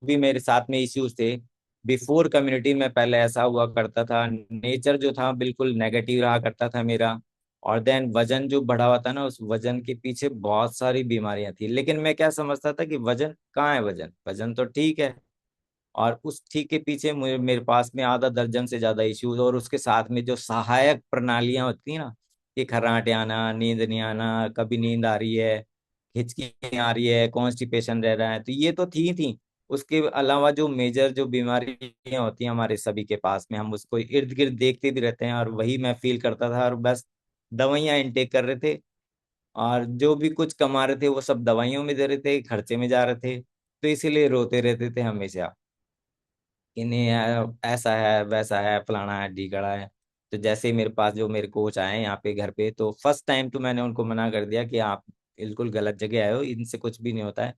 भी मेरे साथ में इश्यूज थे बिफोर कम्युनिटी में, पहले ऐसा हुआ करता था, नेचर जो था बिल्कुल नेगेटिव रहा करता था मेरा। और देन वजन जो बढ़ा हुआ था ना, उस वजन के पीछे बहुत सारी बीमारियां थी। लेकिन मैं क्या समझता था कि वजन कहाँ है, वजन वजन तो ठीक है। और उस ठीक के पीछे मुझे, मेरे पास में आधा दर्जन से ज्यादा इश्यूज, और उसके साथ में जो सहायक प्रणालियां होती हैं ना, कि खर्राटे आना, नींद नहीं आना, कभी नींद आ रही है, हिचकी आ रही है, कॉन्स्टिपेशन रह रहा है, तो ये तो थी। उसके अलावा जो मेजर जो बीमारियां होती हैं हमारे सभी के पास में, हम उसको इर्द गिर्द देखते भी रहते हैं, और वही मैं फील करता था, और बस दवाइयां इनटेक कर रहे थे। और जो भी कुछ कमा रहे थे वो सब दवाइयों में दे रहे थे, खर्चे में जा रहे थे। तो इसीलिए रोते रहते थे हमेशा कि नहीं यार, ऐसा है वैसा है, फलाना है ढीकड़ा है। तो जैसे ही मेरे पास जो मेरे कोच आए यहाँ पे घर पे, तो फर्स्ट टाइम तो मैंने उनको मना कर दिया कि आप बिल्कुल गलत जगह आए हो, इनसे कुछ भी नहीं होता है।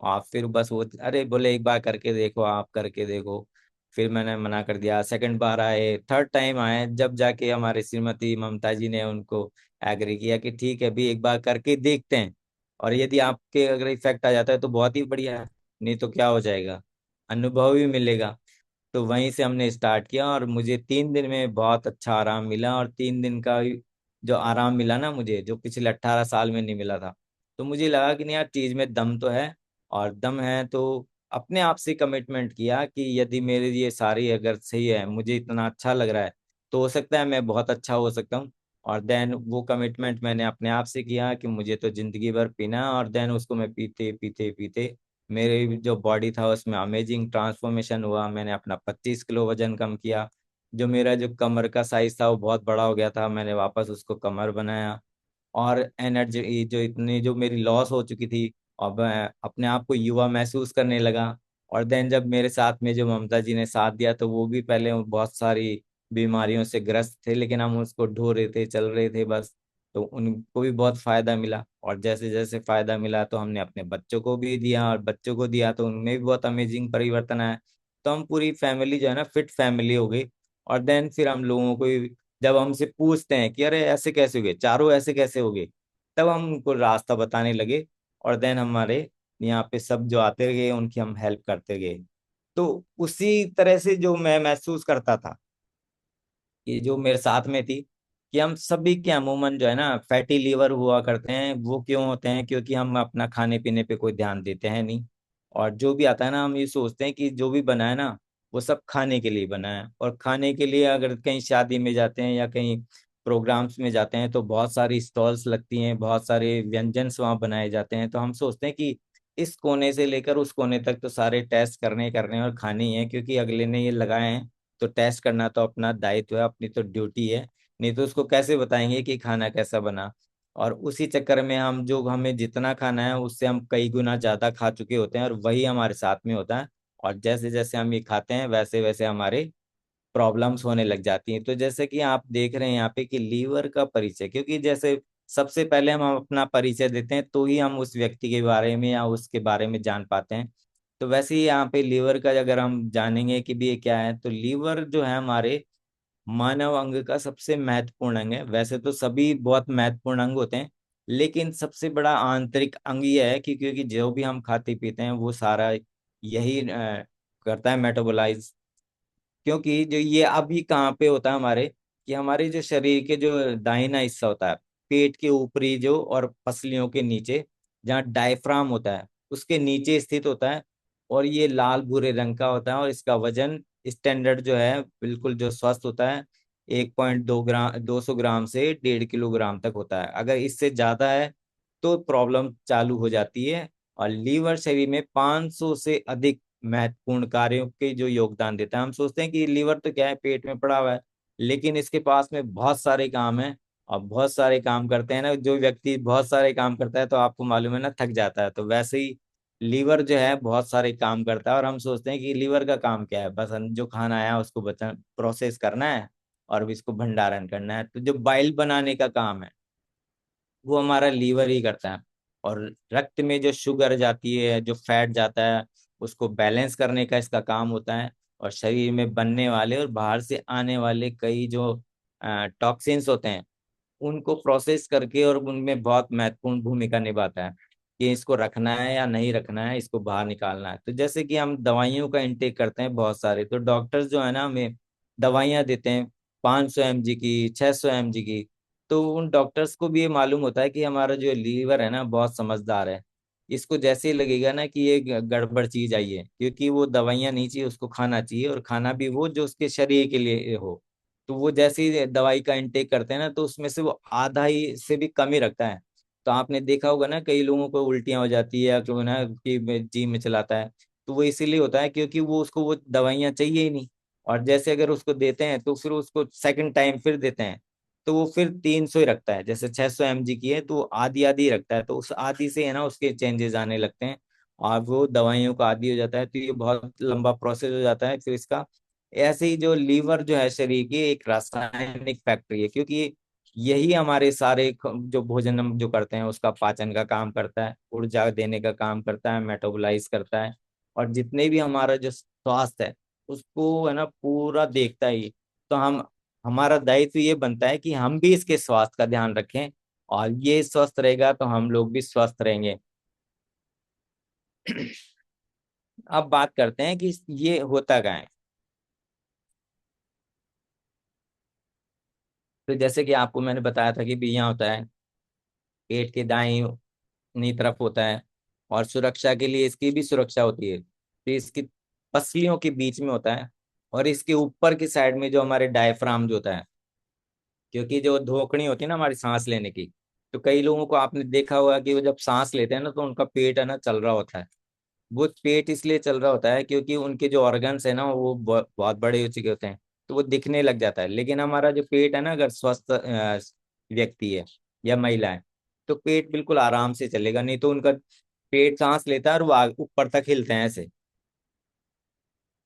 और फिर बस वो, अरे बोले एक बार करके देखो, आप करके देखो। फिर मैंने मना कर दिया। सेकंड बार आए, थर्ड टाइम आए, जब जाके हमारे श्रीमती ममता जी ने उनको एग्री किया कि ठीक है भी, एक बार करके देखते हैं, और यदि आपके अगर इफेक्ट आ जाता है तो बहुत ही बढ़िया है, नहीं तो क्या हो जाएगा, अनुभव भी मिलेगा। तो वहीं से हमने स्टार्ट किया, और मुझे 3 दिन में बहुत अच्छा आराम मिला। और 3 दिन का जो आराम मिला ना मुझे, जो पिछले 18 साल में नहीं मिला था, तो मुझे लगा कि नहीं यार, चीज में दम तो है। और दम है तो अपने आप से कमिटमेंट किया कि यदि मेरे ये सारी अगर सही है, मुझे इतना अच्छा लग रहा है, तो हो सकता है मैं बहुत अच्छा हो सकता हूँ। और देन वो कमिटमेंट मैंने अपने आप से किया कि मुझे तो जिंदगी भर पीना है। और देन उसको मैं पीते पीते पीते, मेरे जो बॉडी था उसमें अमेजिंग ट्रांसफॉर्मेशन हुआ। मैंने अपना 25 किलो वजन कम किया। जो मेरा जो कमर का साइज था वो बहुत बड़ा हो गया था, मैंने वापस उसको कमर बनाया। और एनर्जी जो इतनी जो मेरी लॉस हो चुकी थी, अब मैं अपने आप को युवा महसूस करने लगा। और देन जब मेरे साथ में जो ममता जी ने साथ दिया, तो वो भी पहले बहुत सारी बीमारियों से ग्रस्त थे, लेकिन हम उसको ढो रहे थे, चल रहे थे बस। तो उनको भी बहुत फायदा मिला, और जैसे जैसे फायदा मिला तो हमने अपने बच्चों को भी दिया, और बच्चों को दिया तो उनमें भी बहुत अमेजिंग परिवर्तन आया। तो हम पूरी फैमिली जो है ना, फिट फैमिली हो गई। और देन फिर हम लोगों को जब हमसे पूछते हैं कि अरे ऐसे कैसे हो गए, चारों ऐसे कैसे हो गए, तब हम उनको रास्ता बताने लगे। और देन हमारे यहाँ पे सब जो आते गए उनकी हम हेल्प करते गए। तो उसी तरह से जो मैं महसूस करता था कि जो मेरे साथ में थी, कि हम सभी के अमूमन जो है ना फैटी लीवर हुआ करते हैं। वो क्यों होते हैं? क्योंकि हम अपना खाने पीने पे कोई ध्यान देते हैं नहीं। और जो भी आता है ना, हम ये सोचते हैं कि जो भी बना है ना, वो सब खाने के लिए बना है। और खाने के लिए अगर कहीं शादी में जाते हैं या कहीं प्रोग्राम्स में जाते हैं, तो बहुत सारी स्टॉल्स लगती हैं, बहुत सारे व्यंजन वहाँ बनाए जाते हैं। तो हम सोचते हैं कि इस कोने से लेकर उस कोने तक तो सारे टेस्ट करने करने और खाने ही हैं, क्योंकि अगले ने ये लगाए हैं। तो टेस्ट करना तो अपना दायित्व है, अपनी तो ड्यूटी है। नहीं तो उसको कैसे बताएंगे कि खाना कैसा बना। और उसी चक्कर में हम, जो हमें जितना खाना है उससे हम कई गुना ज्यादा खा चुके होते हैं, और वही हमारे साथ में होता है। और जैसे जैसे हम ये खाते हैं, वैसे वैसे हमारे प्रॉब्लम्स होने लग जाती हैं। तो जैसे कि आप देख रहे हैं यहाँ पे कि लीवर का परिचय, क्योंकि जैसे सबसे पहले हम अपना परिचय देते हैं, तो ही हम उस व्यक्ति के बारे में या उसके बारे में जान पाते हैं। तो वैसे ही यहाँ पे लीवर का अगर हम जानेंगे कि भी ये क्या है, तो लीवर जो है हमारे मानव अंग का सबसे महत्वपूर्ण अंग है। वैसे तो सभी बहुत महत्वपूर्ण अंग होते हैं, लेकिन सबसे बड़ा आंतरिक अंग ये है कि क्योंकि जो भी हम खाते पीते हैं वो सारा यही करता है, मेटाबोलाइज। क्योंकि जो ये अभी कहाँ पे होता है हमारे, कि हमारे जो शरीर के जो दाहिना हिस्सा होता है, पेट के ऊपरी जो और पसलियों के नीचे, जहाँ डायफ्राम होता है, उसके नीचे स्थित होता है। और ये लाल भूरे रंग का होता है, और इसका वजन स्टैंडर्ड जो है बिल्कुल जो स्वस्थ होता है, 1.2 ग्राम, 200 ग्राम से 1.5 किलोग्राम तक होता है। अगर इससे ज्यादा है तो प्रॉब्लम चालू हो जाती है। और लीवर शरीर में 500 से अधिक महत्वपूर्ण कार्यों के जो योगदान देता है। हम सोचते हैं कि लीवर तो क्या है, पेट में पड़ा हुआ है, लेकिन इसके पास में बहुत सारे काम हैं। और बहुत सारे काम करते हैं ना, जो व्यक्ति बहुत सारे काम करता है तो आपको मालूम है ना, थक जाता है। तो वैसे ही लीवर जो है बहुत सारे काम करता है, और हम सोचते हैं कि लीवर का काम क्या है, बस जो खाना आया उसको बचा प्रोसेस करना है, और इसको भंडारण करना है। तो जो बाइल बनाने का काम है वो हमारा लीवर ही करता है। और रक्त में जो शुगर जाती है, जो फैट जाता है, उसको बैलेंस करने का इसका काम होता है। और शरीर में बनने वाले और बाहर से आने वाले कई जो टॉक्सिन्स होते हैं, उनको प्रोसेस करके और उनमें बहुत महत्वपूर्ण भूमिका निभाता है। कि इसको रखना है या नहीं रखना है, इसको बाहर निकालना है। तो जैसे कि हम दवाइयों का इंटेक करते हैं बहुत सारे, तो डॉक्टर्स जो है ना हमें दवाइयाँ देते हैं 500 mg की, 600 mg की। तो उन डॉक्टर्स को भी ये मालूम होता है कि हमारा जो लीवर है ना बहुत समझदार है, इसको जैसे ही लगेगा ना कि ये गड़बड़ चीज आई है, क्योंकि वो दवाइयाँ नहीं चाहिए, उसको खाना चाहिए, और खाना भी वो जो उसके शरीर के लिए हो। तो वो जैसे ही दवाई का इंटेक करते हैं ना, तो उसमें से वो आधा ही से भी कम ही रखता है। तो आपने देखा होगा ना कई लोगों को उल्टियां हो जाती है, या क्यों ना कि जी में चलाता है, तो वो इसीलिए होता है क्योंकि वो उसको वो दवाइयां चाहिए ही नहीं। और जैसे अगर उसको देते हैं तो फिर उसको सेकंड टाइम फिर देते हैं, तो वो फिर 300 ही रखता है। जैसे 600 mg की है तो वो आधी आधी ही रखता है, तो उस आधी से है ना उसके चेंजेस आने लगते हैं, और वो दवाइयों का आदी हो जाता है। तो ये बहुत लंबा प्रोसेस हो जाता है फिर इसका। ऐसे ही जो लीवर जो है शरीर की एक रासायनिक फैक्ट्री है, क्योंकि यही हमारे सारे जो भोजन हम जो करते हैं उसका पाचन का काम करता है, ऊर्जा देने का काम करता है, मेटाबोलाइज करता है, और जितने भी हमारा जो स्वास्थ्य है उसको है ना पूरा देखता है ये। तो हम हमारा दायित्व ये बनता है कि हम भी इसके स्वास्थ्य का ध्यान रखें, और ये स्वस्थ रहेगा तो हम लोग भी स्वस्थ रहेंगे। अब बात करते हैं कि ये होता क्या है। तो जैसे कि आपको मैंने बताया था कि भी यहाँ होता है, पेट के दाईं तरफ होता है, और सुरक्षा के लिए इसकी भी सुरक्षा होती है, तो इसकी पसलियों के बीच में होता है, और इसके ऊपर की साइड में जो हमारे डायफ्राम जो होता है, क्योंकि जो धोकनी होती है ना हमारी सांस लेने की, तो कई लोगों को आपने देखा होगा कि वो जब सांस लेते हैं ना तो उनका पेट है ना चल रहा होता है। वो पेट इसलिए चल रहा होता है क्योंकि उनके जो ऑर्गन्स है ना वो बहुत बड़े हो चुके होते हैं, तो वो दिखने लग जाता है। लेकिन हमारा जो पेट है ना, अगर स्वस्थ व्यक्ति है या महिला है, तो पेट बिल्कुल आराम से चलेगा, नहीं तो उनका पेट सांस लेता है और वो ऊपर तक हिलते हैं ऐसे।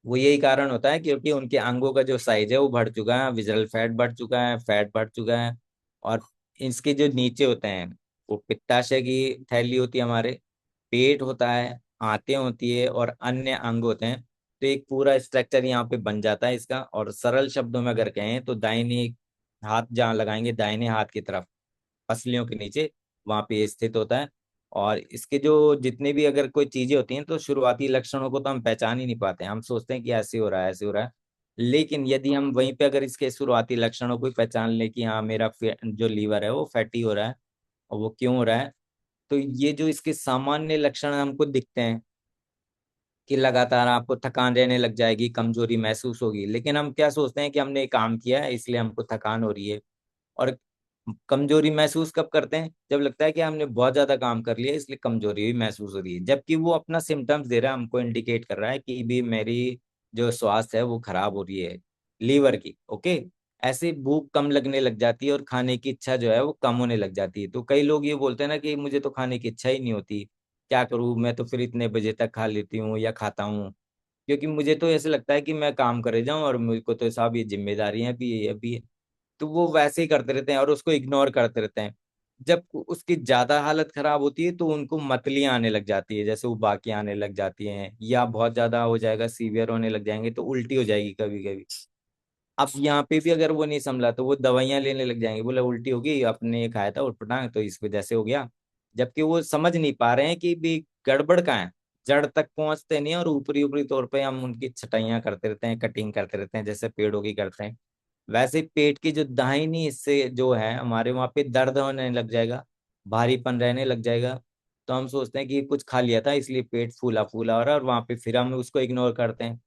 वो यही कारण होता है क्योंकि उनके अंगों का जो साइज है वो बढ़ चुका है, विजरल फैट बढ़ चुका है, फैट बढ़ चुका है। और इसके जो नीचे होते हैं, वो पित्ताशय की थैली होती है हमारे, पेट होता है, आंतें होती है, और अन्य अंग होते हैं। तो एक पूरा स्ट्रक्चर यहाँ पे बन जाता है इसका। और सरल शब्दों में अगर कहें तो दाहिने हाथ जहाँ लगाएंगे, दाहिने हाथ की तरफ पसलियों के नीचे, वहां पे ये स्थित होता है। और इसके जो जितने भी अगर कोई चीजें होती हैं, तो शुरुआती लक्षणों को तो हम पहचान ही नहीं पाते हैं, हम सोचते हैं कि ऐसे हो रहा है, ऐसे हो रहा है। लेकिन यदि हम वहीं पे अगर इसके शुरुआती लक्षणों को ही पहचान ले कि हाँ मेरा जो लीवर है वो फैटी हो रहा है, और वो क्यों हो रहा है, तो ये जो इसके सामान्य लक्षण हमको दिखते हैं कि लगातार आपको थकान रहने लग जाएगी, कमजोरी महसूस होगी। लेकिन हम क्या सोचते हैं कि हमने काम किया है इसलिए हमको थकान हो रही है। और कमजोरी महसूस कब करते हैं, जब लगता है कि हमने बहुत ज्यादा काम कर लिया इसलिए कमजोरी भी महसूस हो रही है, जबकि वो अपना सिम्टम्स दे रहा है, हमको इंडिकेट कर रहा है कि भी मेरी जो स्वास्थ्य है वो खराब हो रही है लीवर की। ओके। ऐसे भूख कम लगने लग जाती है, और खाने की इच्छा जो है वो कम होने लग जाती है। तो कई लोग ये बोलते हैं ना कि मुझे तो खाने की इच्छा ही नहीं होती, क्या करूं, मैं तो फिर इतने बजे तक खा लेती हूँ या खाता हूँ, क्योंकि मुझे तो ऐसे लगता है कि मैं काम करे जाऊं, और मुझको तो साहब ये जिम्मेदारियां भी है, ये भी है। तो वो वैसे ही करते रहते हैं और उसको इग्नोर करते रहते हैं। जब उसकी ज्यादा हालत खराब होती है तो उनको मतलियां आने लग जाती है, जैसे उबाकियां आने लग जाती हैं, या बहुत ज्यादा हो जाएगा, सीवियर होने लग जाएंगे तो उल्टी हो जाएगी कभी कभी। अब यहाँ पे भी अगर वो नहीं संभला तो वो दवाइयां लेने लग जाएंगे, बोला उल्टी होगी, आपने ये खाया था उठपटांग तो इस वजह से हो गया। जबकि वो समझ नहीं पा रहे हैं कि भी गड़बड़ कहाँ है, जड़ तक पहुंचते नहीं, और ऊपरी ऊपरी तौर पे हम उनकी छटाइयाँ करते रहते हैं, कटिंग करते रहते हैं, जैसे पेड़ों की करते हैं। वैसे पेट की जो दाहिनी हिस्से जो है हमारे, वहां पे दर्द होने लग जाएगा, भारीपन रहने लग जाएगा। तो हम सोचते हैं कि कुछ खा लिया था इसलिए पेट फूला फूला हो रहा है, और वहां पे फिर हम उसको इग्नोर करते हैं।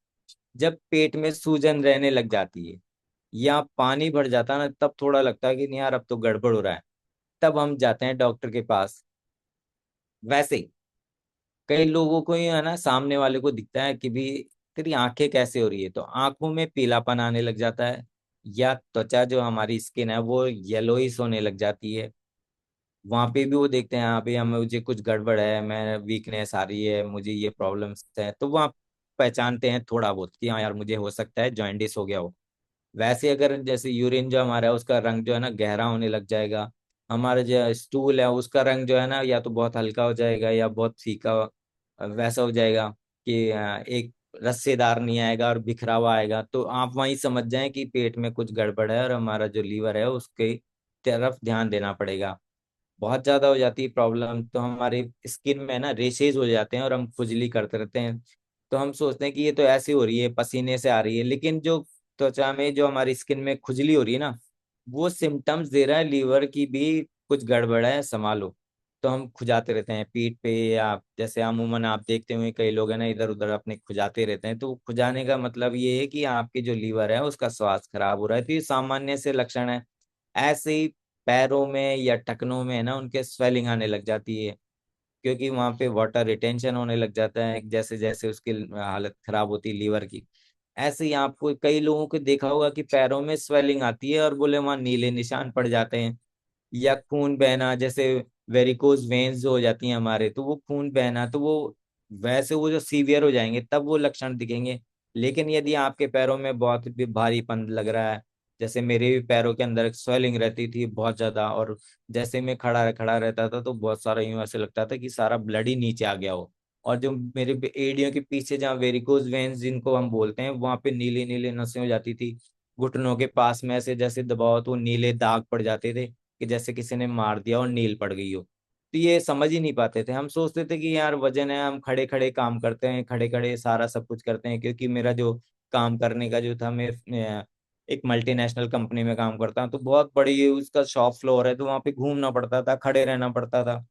जब पेट में सूजन रहने लग जाती है या पानी भर जाता है ना, तब थोड़ा लगता है कि नहीं यार अब तो गड़बड़ हो रहा है, तब हम जाते हैं डॉक्टर के पास। वैसे ही कई लोगों को ही है ना, सामने वाले को दिखता है कि भी तेरी आंखें कैसे हो रही है, तो आंखों में पीलापन आने लग जाता है, या त्वचा जो हमारी स्किन है वो येलोइश होने लग जाती है। वहां पे भी वो देखते हैं यहाँ पे हमें, मुझे कुछ गड़बड़ है, मैं वीकनेस आ रही है, मुझे ये प्रॉब्लम्स है, तो वहाँ पहचानते हैं थोड़ा बहुत कि हाँ यार मुझे हो सकता है जॉइंटिस हो गया हो। वैसे अगर जैसे यूरिन जो हमारा है उसका रंग जो है ना गहरा होने लग जाएगा, हमारा जो स्टूल है उसका रंग जो है ना या तो बहुत हल्का हो जाएगा या बहुत फीका वैसा हो जाएगा, कि एक रस्सेदार नहीं आएगा और बिखरा हुआ आएगा, तो आप वहीं समझ जाएं कि पेट में कुछ गड़बड़ है और हमारा जो लीवर है उसके तरफ ध्यान देना पड़ेगा। बहुत ज्यादा हो जाती है प्रॉब्लम तो हमारे स्किन में ना रेशेज हो जाते हैं और हम खुजली करते रहते हैं। तो हम सोचते हैं कि ये तो ऐसी हो रही है, पसीने से आ रही है, लेकिन जो त्वचा में जो हमारी स्किन में खुजली हो रही है ना, वो सिम्टम्स दे रहा है लीवर की भी कुछ गड़बड़ है, संभालो। तो हम खुजाते रहते हैं पीठ पे, या जैसे अमूमन आप देखते हुए कई लोग हैं ना इधर उधर अपने खुजाते रहते हैं, तो खुजाने का मतलब ये है कि आपके जो लीवर है उसका स्वास्थ्य खराब हो रहा है। तो ये सामान्य से लक्षण है। ऐसे ही पैरों में या टखनों में है ना उनके स्वेलिंग आने लग जाती है, क्योंकि वहां पे वाटर रिटेंशन होने लग जाता है जैसे जैसे उसकी हालत खराब होती है लीवर की। ऐसे ही आपको कई लोगों को देखा होगा कि पैरों में स्वेलिंग आती है और बोले वहां नीले निशान पड़ जाते हैं, या खून बहना, जैसे वेरिकोज वेन्स जो हो जाती हैं हमारे, तो वो खून बहना, तो वो वैसे वो जो सीवियर हो जाएंगे तब वो लक्षण दिखेंगे। लेकिन यदि आपके पैरों में बहुत भी भारीपन लग रहा है, जैसे मेरे भी पैरों के अंदर स्वेलिंग रहती थी बहुत ज्यादा, और जैसे मैं खड़ा खड़ा रहता था तो बहुत सारा यूं ऐसे लगता था कि सारा ब्लड ही नीचे आ गया हो। और जो मेरे एड़ियों के पीछे जहाँ वेरिकोज वेन्स जिनको हम बोलते हैं, वहां पे नीली नीली नसें हो जाती थी। घुटनों के पास में ऐसे जैसे दबाव तो नीले दाग पड़ जाते थे, कि जैसे किसी ने मार दिया और नील पड़ गई हो। तो ये समझ ही नहीं पाते थे। हम सोचते थे कि यार वजन है, हम खड़े खड़े काम करते हैं, खड़े खड़े सारा सब कुछ करते हैं, क्योंकि मेरा जो काम करने का जो था, मैं एक मल्टीनेशनल कंपनी में काम करता हूँ, तो बहुत बड़ी उसका शॉप फ्लोर है, तो वहां पे घूमना पड़ता था, खड़े रहना पड़ता था।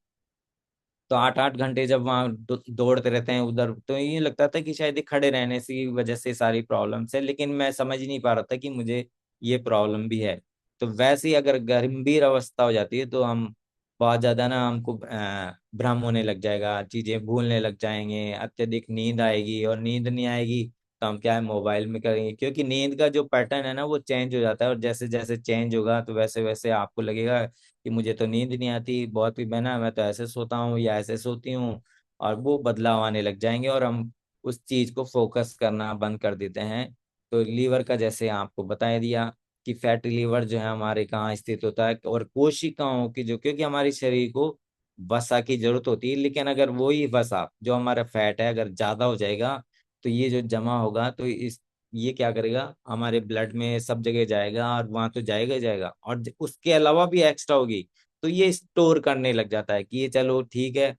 तो 8 8 घंटे जब वहाँ दौड़ते रहते हैं उधर, तो ये लगता था कि शायद ये खड़े रहने की वजह से सारी प्रॉब्लम्स है, लेकिन मैं समझ ही नहीं पा रहा था कि मुझे ये प्रॉब्लम भी है। तो वैसे ही अगर गंभीर अवस्था हो जाती है तो हम बहुत ज्यादा ना, हमको भ्रम होने लग जाएगा, चीजें भूलने लग जाएंगे, अत्यधिक नींद आएगी, और नींद नहीं आएगी तो हम क्या है मोबाइल में करेंगे, क्योंकि नींद का जो पैटर्न है ना वो चेंज हो जाता है, और जैसे जैसे चेंज होगा तो वैसे वैसे आपको लगेगा कि मुझे तो नींद नहीं आती, बहुत ही बहना मैं तो ऐसे सोता हूँ या ऐसे सोती हूँ। और वो बदलाव आने लग जाएंगे और हम उस चीज को फोकस करना बंद कर देते हैं। तो लीवर का जैसे आपको बता दिया कि फैटी लीवर जो है हमारे कहाँ स्थित होता है, और कोशिकाओं की जो, क्योंकि हमारे शरीर को वसा की जरूरत होती है, लेकिन अगर वही वसा जो हमारा फैट है अगर ज्यादा हो जाएगा, तो ये जो जमा होगा तो इस ये क्या करेगा, हमारे ब्लड में सब जगह जाएगा, और वहां तो जाएगा ही जाएगा, और उसके अलावा भी एक्स्ट्रा होगी, तो ये स्टोर करने लग जाता है कि ये चलो ठीक है,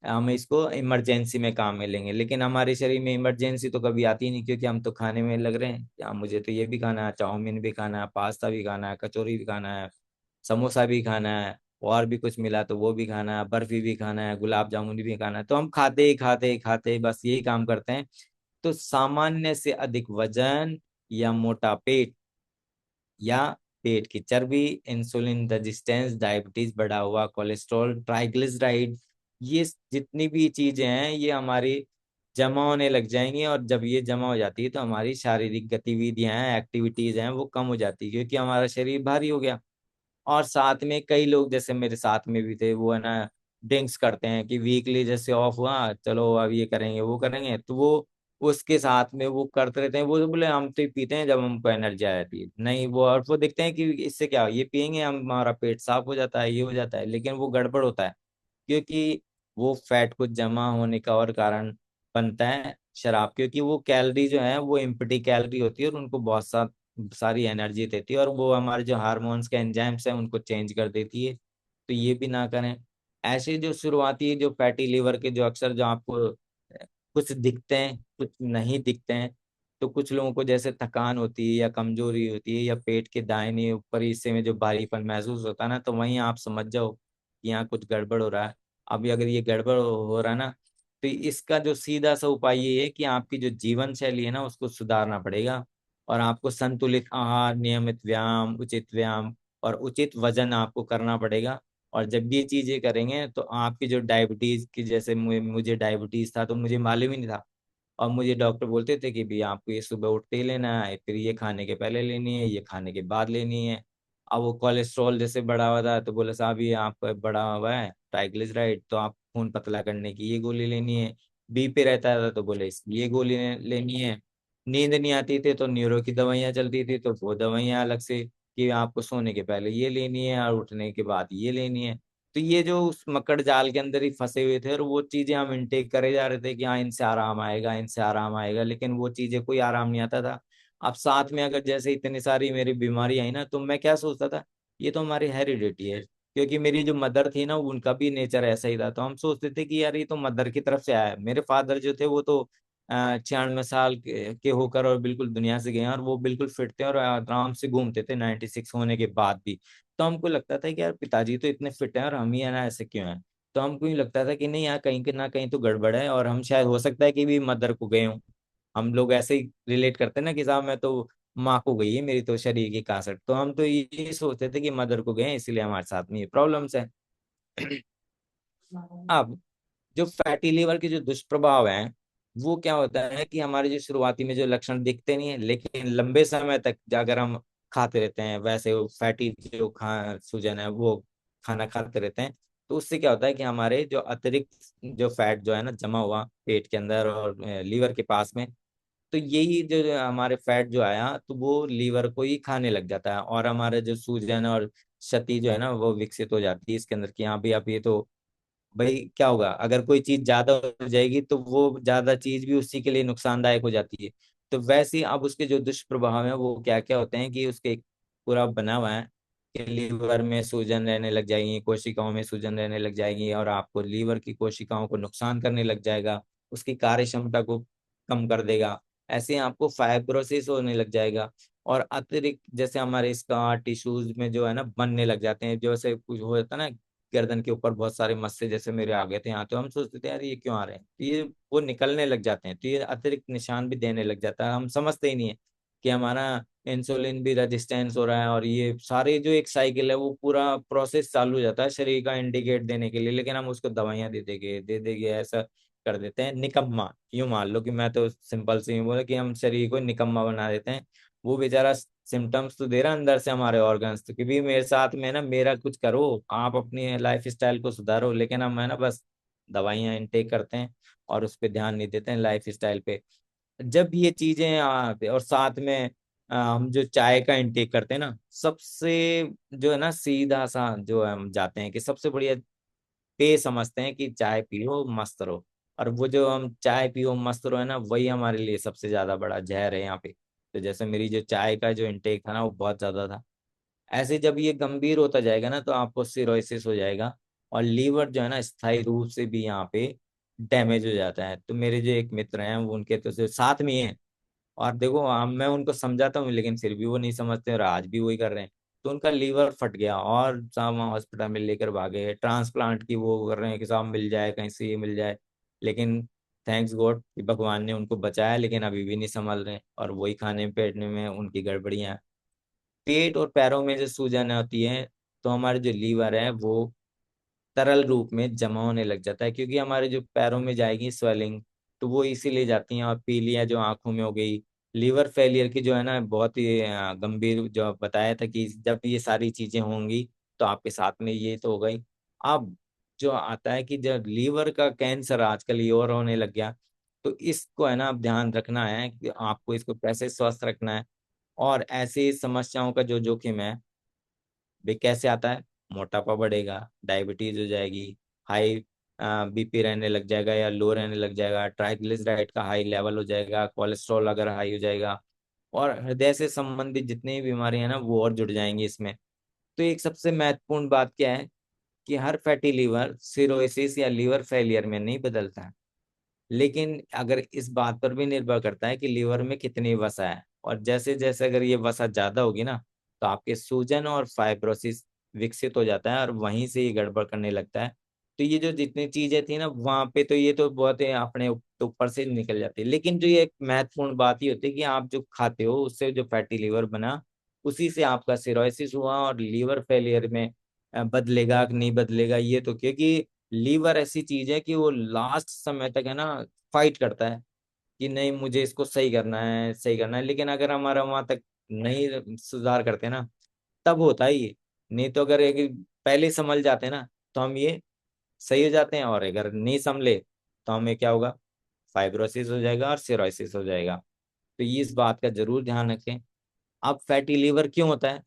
हम इसको इमरजेंसी में काम में लेंगे। लेकिन हमारे शरीर में इमरजेंसी तो कभी आती नहीं, क्योंकि हम तो खाने में लग रहे हैं, या मुझे तो ये भी खाना है, चाउमीन भी खाना है, पास्ता भी खाना है, कचौरी भी खाना है, समोसा भी खाना है, और भी कुछ मिला तो वो भी खाना है, बर्फी भी खाना है, गुलाब जामुन भी खाना है, तो हम खाते ही खाते ही खाते ही बस यही काम करते हैं। तो सामान्य से अधिक वजन, या मोटा पेट, या पेट की चर्बी, इंसुलिन रेजिस्टेंस, डायबिटीज, बढ़ा हुआ कोलेस्ट्रॉल, ट्राइग्लिसराइड, ये जितनी भी चीजें हैं ये हमारी जमा होने लग जाएंगी, और जब ये जमा हो जाती है तो हमारी शारीरिक गतिविधियां हैं, एक्टिविटीज हैं, वो कम हो जाती है, क्योंकि हमारा शरीर भारी हो गया। और साथ में कई लोग जैसे मेरे साथ में भी थे, वो है ना ड्रिंक्स करते हैं कि वीकली जैसे ऑफ हुआ, चलो अब ये करेंगे वो करेंगे, तो वो उसके साथ में वो करते रहते हैं। वो तो बोले हम तो ये पीते हैं जब हमको एनर्जी आ जाती है, नहीं वो, और वो देखते हैं कि इससे क्या ये पियेंगे हमारा पेट साफ हो जाता है, ये हो जाता है, लेकिन वो गड़बड़ होता है, क्योंकि वो फैट को जमा होने का और कारण बनता है शराब, क्योंकि वो कैलोरी जो है वो एम्प्टी कैलोरी होती है, और उनको बहुत सारी एनर्जी देती है, और वो हमारे जो हार्मोन्स के एंजाइम्स हैं उनको चेंज कर देती है। तो ये भी ना करें। ऐसे जो शुरुआती जो फैटी लिवर के जो अक्सर जो आपको कुछ दिखते हैं कुछ नहीं दिखते हैं, तो कुछ लोगों को जैसे थकान होती है, या कमजोरी होती है, या पेट के दाहिने ऊपरी हिस्से में जो भारीपन महसूस होता है ना, तो वहीं आप समझ जाओ कि यहाँ कुछ गड़बड़ हो रहा है। अभी अगर ये गड़बड़ हो रहा है ना, तो इसका जो सीधा सा उपाय ये है कि आपकी जो जीवन शैली है ना उसको सुधारना पड़ेगा, और आपको संतुलित आहार, नियमित व्यायाम और उचित वजन आपको करना पड़ेगा। और जब ये चीजें करेंगे तो आपकी जो डायबिटीज की, जैसे मुझे डायबिटीज था तो मुझे मालूम ही नहीं था, और मुझे डॉक्टर बोलते थे कि भी आपको ये सुबह उठते ही लेना है, फिर ये खाने के पहले लेनी है, ये खाने के बाद लेनी है। अब वो कोलेस्ट्रॉल जैसे बढ़ा हुआ था तो बोले साहब ये आपका बढ़ा हुआ है ट्राइग्लिसराइड, तो आप खून पतला करने की ये गोली लेनी है। बीपी रहता था तो बोले इसकी ये गोली लेनी है। नींद नहीं आती थी तो न्यूरो की दवाइयाँ चलती थी, तो वो दवाइयाँ अलग से कि आपको सोने के पहले ये लेनी है और उठने के बाद ये लेनी है। तो ये जो उस मकड़ जाल के अंदर ही फंसे हुए थे, और वो चीजें हम इनटेक करे जा रहे थे कि हाँ इनसे आराम आएगा, इनसे आराम आएगा, लेकिन वो चीजें कोई आराम नहीं आता था। अब साथ में अगर जैसे इतनी सारी मेरी बीमारी आई ना, तो मैं क्या सोचता था, ये तो हमारी हेरिडिटी है, क्योंकि मेरी जो मदर थी ना, उनका भी नेचर ऐसा ही था, तो हम सोचते थे कि यार ये तो मदर की तरफ से आया है। मेरे फादर जो थे वो तो 96 साल के होकर और बिल्कुल दुनिया से गए हैं, और वो बिल्कुल फिट थे और आराम से घूमते थे 96 होने के बाद भी। तो हमको लगता था कि यार पिताजी तो इतने फिट हैं और हम ही है ना ऐसे क्यों हैं। तो हमको ही लगता था कि नहीं यार कहीं के ना कहीं तो गड़बड़ है, और हम शायद हो सकता है कि भी मदर को गए हों। हम लोग ऐसे ही रिलेट करते हैं ना कि साहब मैं तो माँ को गई है, मेरी तो शरीर की कासट। तो हम तो ये सोचते थे कि मदर को गए हैं, इसलिए हमारे साथ में ये प्रॉब्लम्स है। अब जो फैटी लीवर के जो दुष्प्रभाव हैं, वो क्या होता है कि हमारे जो शुरुआती में जो लक्षण दिखते नहीं है, लेकिन लंबे समय तक अगर हम खाते रहते हैं वैसे वो फैटी जो खा सूजन है वो खाना खाते रहते हैं, तो उससे क्या होता है कि हमारे जो अतिरिक्त जो फैट जो है ना जमा हुआ पेट के अंदर और लीवर के पास में, तो यही जो हमारे फैट जो आया तो वो लीवर को ही खाने लग जाता है, और हमारे जो सूजन और क्षति जो है ना वो विकसित हो जाती है इसके अंदर कि हाँ भी आप ये तो भाई क्या होगा अगर कोई चीज ज्यादा हो जाएगी तो वो ज्यादा चीज भी उसी के लिए नुकसानदायक हो जाती है। तो वैसे ही अब उसके जो दुष्प्रभाव है वो क्या क्या होते हैं कि उसके एक पूरा बना हुआ है कि लीवर में सूजन रहने लग जाएगी, कोशिकाओं में सूजन रहने लग जाएगी, और आपको लीवर की कोशिकाओं को नुकसान करने लग जाएगा, उसकी कार्य क्षमता को कम कर देगा। ऐसे ही आपको फाइब्रोसिस होने लग जाएगा, और अतिरिक्त जैसे हमारे स्कार टिश्यूज में जो है ना बनने लग जाते हैं, जैसे कुछ हो जाता है ना गर्दन के ऊपर बहुत सारे मस्से जैसे मेरे आ गए थे यहाँ, तो हम सोचते थे यार ये क्यों आ रहे हैं, तो ये वो निकलने लग जाते हैं, तो ये अतिरिक्त निशान भी देने लग जाता है। हम समझते ही नहीं है कि हमारा इंसुलिन भी रेजिस्टेंस हो रहा है, और ये सारे जो एक साइकिल है वो पूरा प्रोसेस चालू हो जाता है शरीर का इंडिकेट देने के लिए, लेकिन हम उसको दवाइयां दे देंगे ऐसा कर देते हैं निकम्मा। यूं मान लो कि मैं तो सिंपल से यूं बोला कि हम शरीर को निकम्मा बना देते हैं। वो बेचारा सिम्टम्स तो दे रहा है अंदर से हमारे ऑर्गन्स, तो कि मेरे साथ में ना मेरा कुछ करो, आप अपनी लाइफ स्टाइल को सुधारो, लेकिन हम है ना बस दवाइयां इनटेक करते हैं और उस पर ध्यान नहीं देते हैं लाइफ स्टाइल पे। जब ये चीजें और साथ में हम जो चाय का इनटेक करते हैं ना, सबसे जो है ना सीधा सा जो है हम जाते हैं कि सबसे बढ़िया पे समझते हैं कि चाय पियो मस्त रहो, और वो जो हम चाय पियो मस्त रहो है ना वही हमारे लिए सबसे ज्यादा बड़ा जहर है यहाँ पे। तो जैसे मेरी जो चाय का जो इंटेक था ना वो बहुत ज्यादा था। ऐसे जब ये गंभीर होता जाएगा ना तो आपको सिरोसिस हो जाएगा, और लीवर जो है ना स्थायी रूप से भी यहाँ पे डैमेज हो जाता है। तो मेरे जो एक मित्र हैं वो उनके तो साथ में ही हैं, और देखो मैं उनको समझाता हूँ लेकिन फिर भी वो नहीं समझते और आज भी वही कर रहे हैं। तो उनका लीवर फट गया और साहब वहाँ हॉस्पिटल में लेकर भागे, ट्रांसप्लांट की वो कर रहे हैं कि साहब मिल जाए कहीं से ये मिल जाए, लेकिन थैंक्स गॉड कि भगवान ने उनको बचाया, लेकिन अभी भी नहीं संभल रहे और वही खाने पीने में उनकी गड़बड़ियां हैं। पेट और पैरों में जो सूजन होती है तो हमारे जो लीवर है वो तरल रूप में जमा होने लग जाता है, क्योंकि हमारे जो पैरों में जाएगी स्वेलिंग तो वो इसीलिए जाती हैं, और पीलिया जो आंखों में हो गई। लीवर फेलियर की जो है ना बहुत ही गंभीर जो आप बताया था कि जब ये सारी चीजें होंगी तो आपके साथ में ये तो हो गई। अब जो आता है कि जब लीवर का कैंसर आजकल ये और होने लग गया, तो इसको है ना अब ध्यान रखना है कि आपको इसको कैसे स्वस्थ रखना है। और ऐसी समस्याओं का जो जोखिम है वे कैसे आता है, मोटापा बढ़ेगा, डायबिटीज हो जाएगी, हाई बीपी रहने लग जाएगा या लो रहने लग जाएगा, ट्राइग्लिसराइड का हाई लेवल हो जाएगा, कोलेस्ट्रॉल अगर हाई हो जाएगा, और हृदय से संबंधित जितनी भी बीमारियां हैं ना वो और जुड़ जाएंगी इसमें। तो एक सबसे महत्वपूर्ण बात क्या है कि हर फैटी लीवर सिरोसिस या लीवर फेलियर में नहीं बदलता है, लेकिन अगर इस बात पर भी निर्भर करता है कि लीवर में कितनी वसा है, और जैसे जैसे अगर ये वसा ज्यादा होगी ना तो आपके सूजन और फाइब्रोसिस विकसित हो जाता है और वहीं से ये गड़बड़ करने लगता है। तो ये जो जितनी चीजें थी ना वहां पे तो ये तो बहुत ही अपने ऊपर से निकल जाती है, लेकिन जो ये एक महत्वपूर्ण बात ये होती है कि आप जो खाते हो उससे जो फैटी लीवर बना उसी से आपका सिरोसिस हुआ, और लीवर फेलियर में बदलेगा कि नहीं बदलेगा ये तो, क्योंकि लीवर ऐसी चीज है कि वो लास्ट समय तक है ना फाइट करता है कि नहीं मुझे इसको सही करना है सही करना है, लेकिन अगर हमारा वहां तक नहीं सुधार करते ना तब होता है ये। नहीं तो अगर एक पहले ही संभल जाते ना तो हम ये सही हो जाते हैं, और अगर नहीं संभले तो हमें क्या होगा, फाइब्रोसिस हो जाएगा और सिरोसिस हो जाएगा। तो ये इस बात का जरूर ध्यान रखें। अब फैटी लीवर क्यों होता है,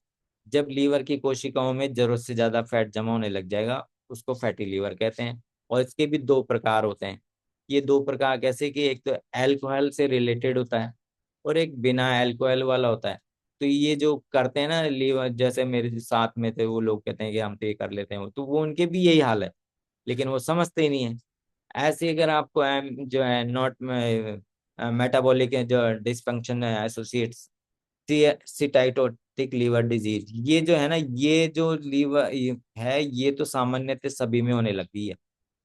जब लीवर की कोशिकाओं में जरूरत से ज्यादा फैट जमा होने लग जाएगा उसको फैटी लीवर कहते हैं। और इसके भी दो प्रकार होते हैं। ये दो प्रकार कैसे कि एक तो अल्कोहल से रिलेटेड होता है और एक बिना अल्कोहल वाला होता है। तो ये जो करते हैं ना लीवर, जैसे मेरे जो साथ में थे वो लोग कहते हैं कि हम तो ये कर लेते हैं, तो वो उनके भी यही हाल है, लेकिन वो समझते ही नहीं है। ऐसे अगर आपको जो है नॉट मेटाबॉलिक जो डिसफंक्शन एसोसिएट्स, सिटाइटोटिक लीवर डिजीज, ये जो है ना, ये जो लीवर है, ये तो सामान्यतः सभी में होने लगी है,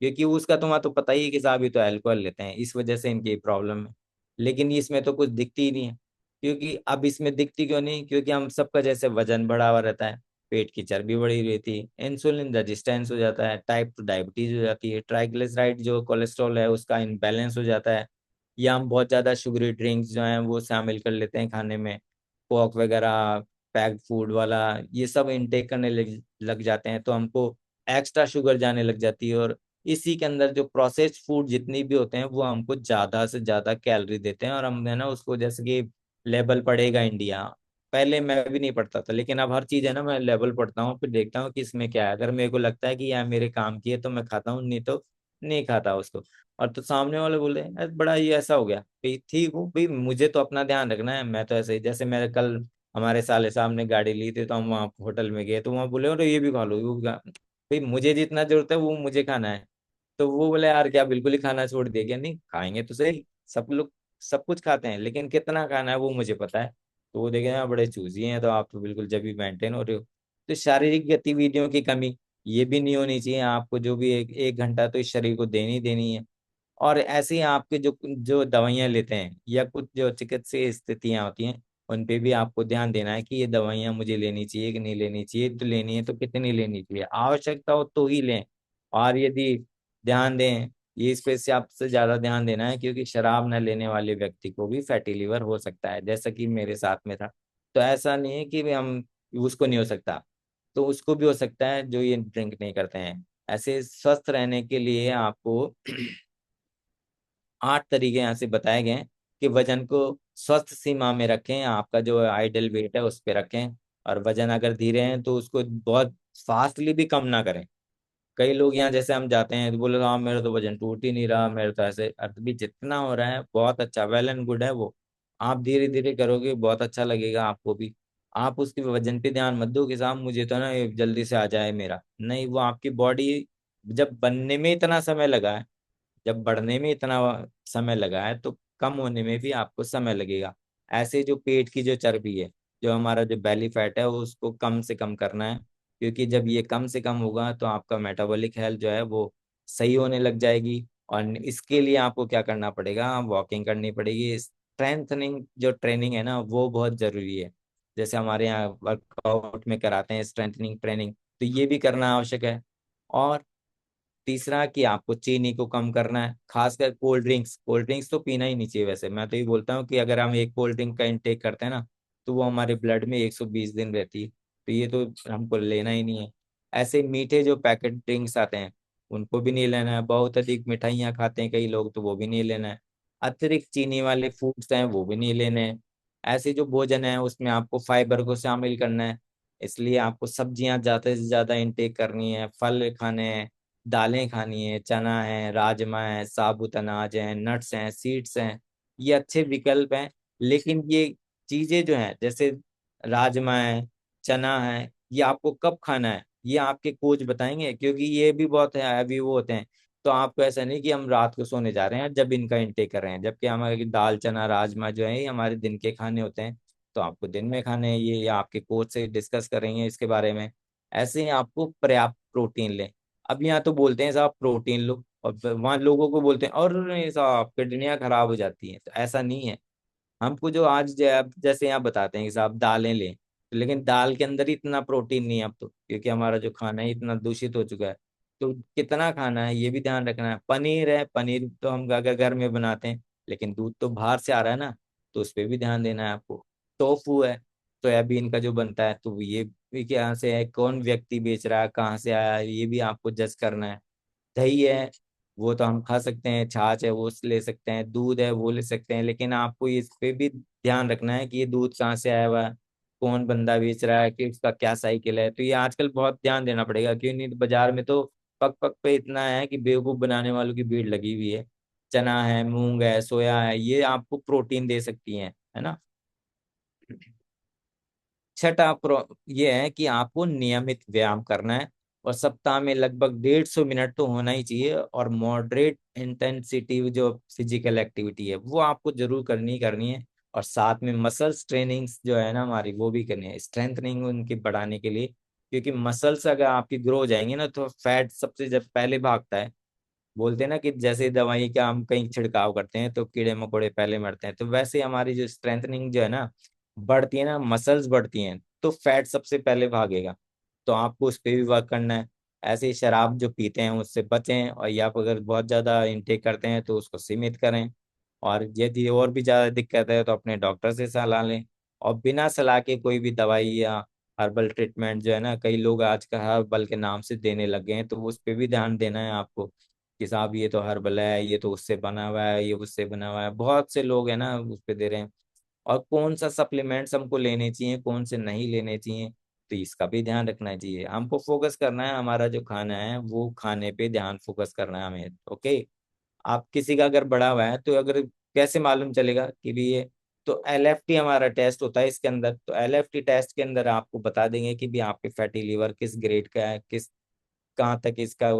क्योंकि उसका तुम्हें तो पता ही है कि साहब ये तो अल्कोहल लेते हैं, इस वजह से इनकी प्रॉब्लम है। लेकिन इसमें तो कुछ दिखती ही नहीं है, क्योंकि अब इसमें दिखती क्यों नहीं, क्योंकि हम सबका जैसे वजन बढ़ा हुआ रहता है, पेट की चर्बी बढ़ी रहती है, इंसुलिन रेजिस्टेंस हो जाता है, टाइप 2 डायबिटीज हो जाती है, ट्राइग्लिसराइड जो कोलेस्ट्रॉल है उसका इनबैलेंस हो जाता है, या हम बहुत ज्यादा शुगरी ड्रिंक्स जो हैं वो शामिल कर लेते हैं खाने में, कोक वगैरह, पैक्ड फूड वाला, ये सब इनटेक करने लग जाते हैं, तो हमको एक्स्ट्रा शुगर जाने लग जाती है। और इसी के अंदर जो प्रोसेस्ड फूड जितनी भी होते हैं वो हमको ज्यादा से ज्यादा कैलोरी देते हैं, और हम है ना उसको, जैसे कि लेबल पड़ेगा इंडिया, पहले मैं भी नहीं पढ़ता था, लेकिन अब हर चीज है ना मैं लेबल पढ़ता हूँ, फिर देखता हूँ कि इसमें क्या है, अगर मेरे को लगता है कि यार मेरे काम की है तो मैं खाता हूँ, नहीं तो नहीं खाता उसको। और तो सामने वाले बोले "अरे बड़ा ये ऐसा हो गया भाई, ठीक हूँ भाई, मुझे तो अपना ध्यान रखना है, मैं तो ऐसे ही, जैसे मेरे कल हमारे साले साहब ने गाड़ी ली थी, तो हम वहाँ होटल में गए, तो वहाँ बोले और ये भी खा लो, वो भी भाई मुझे जितना जरूरत है वो मुझे खाना है। तो वो बोले यार क्या बिल्कुल ही खाना छोड़ दिया क्या, नहीं खाएंगे तो सही, सब लोग सब कुछ खाते हैं, लेकिन कितना खाना है वो मुझे पता है। तो वो देखे यार बड़े चूजी हैं, तो आप तो बिल्कुल जब भी मेंटेन हो रहे हो। तो शारीरिक गतिविधियों की कमी ये भी नहीं होनी चाहिए आपको, जो भी एक घंटा तो इस शरीर को देनी देनी है। और ऐसे ही आपके जो जो दवाइयाँ लेते हैं या कुछ जो चिकित्सीय स्थितियाँ होती हैं, उन पे भी आपको ध्यान देना है कि ये दवाइयाँ मुझे लेनी चाहिए कि नहीं लेनी चाहिए, तो लेनी है तो कितनी लेनी चाहिए, आवश्यकता हो तो ही लें। और यदि ध्यान दें, ये इस पे से आपसे ज्यादा ध्यान देना है, क्योंकि शराब न लेने वाले व्यक्ति को भी फैटी लिवर हो सकता है, जैसा कि मेरे साथ में था। तो ऐसा नहीं है कि भी हम, उसको नहीं हो सकता, तो उसको भी हो सकता है जो ये ड्रिंक नहीं करते हैं। ऐसे स्वस्थ रहने के लिए आपको 8 तरीके यहाँ से बताए गए हैं कि वजन को स्वस्थ सीमा में रखें, आपका जो आइडल वेट है उस पे रखें, और वजन अगर धीरे हैं तो उसको बहुत फास्टली भी कम ना करें। कई लोग यहाँ जैसे हम जाते हैं तो बोले हाँ मेरा तो वजन टूट ही नहीं रहा, मेरा तो ऐसे, अर्थ भी जितना हो रहा है बहुत अच्छा, वेल एंड गुड है वो, आप धीरे धीरे करोगे बहुत अच्छा लगेगा आपको भी। आप उसके वजन पे ध्यान मत दो कि साहब मुझे तो ना ये जल्दी से आ जाए मेरा, नहीं, वो आपकी बॉडी जब बनने में इतना समय लगा है, जब बढ़ने में इतना समय लगा है, तो कम होने में भी आपको समय लगेगा। ऐसे जो पेट की जो चर्बी है, जो हमारा जो बेली फैट है, उसको कम से कम करना है, क्योंकि जब ये कम से कम होगा तो आपका मेटाबॉलिक हेल्थ जो है वो सही होने लग जाएगी। और इसके लिए आपको क्या करना पड़ेगा, वॉकिंग करनी पड़ेगी, स्ट्रेंथनिंग जो ट्रेनिंग है ना वो बहुत जरूरी है, जैसे हमारे यहाँ वर्कआउट में कराते हैं स्ट्रेंथनिंग ट्रेनिंग, तो ये भी करना आवश्यक है। और तीसरा कि आपको चीनी को कम करना है, खासकर कोल्ड ड्रिंक्स तो पीना ही नहीं चाहिए, वैसे मैं तो ये बोलता हूँ कि अगर हम एक कोल्ड ड्रिंक का इंटेक करते हैं ना, तो वो हमारे ब्लड में 120 दिन रहती है, तो ये तो हमको लेना ही नहीं है। ऐसे मीठे जो पैकेट ड्रिंक्स आते हैं उनको भी नहीं लेना है, बहुत अधिक मिठाइयाँ खाते हैं कई लोग, तो वो भी नहीं लेना है। अतिरिक्त चीनी वाले फूड्स हैं वो भी नहीं लेने हैं। ऐसे जो भोजन है उसमें आपको फाइबर को शामिल करना है, इसलिए आपको सब्जियां ज्यादा से ज्यादा इंटेक करनी है, फल खाने हैं, दालें खानी है, चना है, राजमा है, साबुत अनाज है, नट्स हैं, सीड्स हैं, ये अच्छे विकल्प हैं। लेकिन ये चीजें जो हैं जैसे राजमा है, चना है, ये आपको कब खाना है ये आपके कोच बताएंगे, क्योंकि ये भी बहुत हैवी वो होते हैं। तो आपको ऐसा नहीं कि हम रात को सोने जा रहे हैं जब इनका इंटेक कर रहे हैं, जबकि हमारे दाल चना राजमा जो है ये हमारे दिन के खाने होते हैं, तो आपको दिन में खाने हैं ये, या आपके कोच से डिस्कस करेंगे इसके बारे में। ऐसे ही आपको पर्याप्त प्रोटीन लें। अब यहाँ तो बोलते हैं साहब प्रोटीन लो, और वहाँ लोगों को बोलते हैं और नहीं साहब किडनियां खराब हो जाती हैं, तो ऐसा नहीं है। हमको जो आज जैसे यहाँ बताते हैं कि साहब दालें लें, तो लेकिन दाल के अंदर ही इतना प्रोटीन नहीं है अब तो, क्योंकि हमारा जो खाना है इतना दूषित हो चुका है। तो कितना खाना है ये भी ध्यान रखना है। पनीर है, पनीर तो हम अगर घर में बनाते हैं, लेकिन दूध तो बाहर से आ रहा है ना, तो उस पर भी ध्यान देना है आपको। टोफू है, सोयाबीन का जो बनता है, तो ये भी कहाँ से है, कौन व्यक्ति बेच रहा है, कहाँ से आया है, ये भी आपको जज करना है। दही है, वो तो हम खा सकते हैं, छाछ है वो ले सकते हैं, दूध है वो ले सकते हैं, लेकिन आपको इस पे भी ध्यान रखना है कि ये दूध कहाँ से आया हुआ है, कौन बंदा बेच रहा है, कि उसका क्या साइकिल है, तो ये आजकल बहुत ध्यान देना पड़ेगा, क्यों नहीं तो बाजार में तो पक पक पे इतना है कि बेवकूफ बनाने वालों की भीड़ लगी हुई है। चना है, मूंग है, सोया है, ये आपको प्रोटीन दे सकती हैं, है ना। छठा ये है कि आपको नियमित व्यायाम करना है, और सप्ताह में लगभग 150 मिनट तो होना ही चाहिए, और मॉडरेट इंटेंसिटी जो फिजिकल एक्टिविटी है वो आपको जरूर करनी ही करनी है। और साथ में मसल्स ट्रेनिंग्स जो है ना हमारी, वो भी करनी है, स्ट्रेंथनिंग उनकी बढ़ाने के लिए। क्योंकि मसल्स अगर आपकी ग्रो हो जाएंगे ना, तो फैट सबसे जब पहले भागता है। बोलते हैं ना कि जैसे दवाई का हम कहीं छिड़काव करते हैं तो कीड़े मकोड़े पहले मरते हैं, तो वैसे ही हमारी जो स्ट्रेंथनिंग जो है ना बढ़ती है ना, मसल्स बढ़ती हैं, तो फैट सबसे पहले भागेगा। तो आपको उस पर भी वर्क करना है। ऐसे ही शराब जो पीते हैं उससे बचें, और या फिर अगर बहुत ज्यादा इनटेक करते हैं तो उसको सीमित करें। और यदि और भी ज्यादा दिक्कत है तो अपने डॉक्टर से सलाह लें। और बिना सलाह के कोई भी दवाई या हर्बल ट्रीटमेंट जो है ना, कई लोग आजकल हर्बल के नाम से देने लग गए हैं, तो उस पर भी ध्यान देना है आपको कि साहब ये तो हर्बल है, ये तो उससे बना हुआ है, ये उससे बना हुआ है, बहुत से लोग है ना उस पे दे रहे हैं। और कौन सा सप्लीमेंट्स हमको लेने चाहिए, कौन से नहीं लेने चाहिए, तो इसका भी ध्यान रखना चाहिए। हमको फोकस करना है, हमारा जो खाना है वो खाने पे ध्यान फोकस करना है हमें। ओके। आप किसी का अगर बढ़ा हुआ है तो अगर कैसे मालूम चलेगा कि भी ये, तो LFT हमारा टेस्ट होता है इसके अंदर। तो LFT टेस्ट के अंदर आपको बता देंगे कि भी आपके फैटी लीवर किस ग्रेड का है, किस कहाँ तक इसका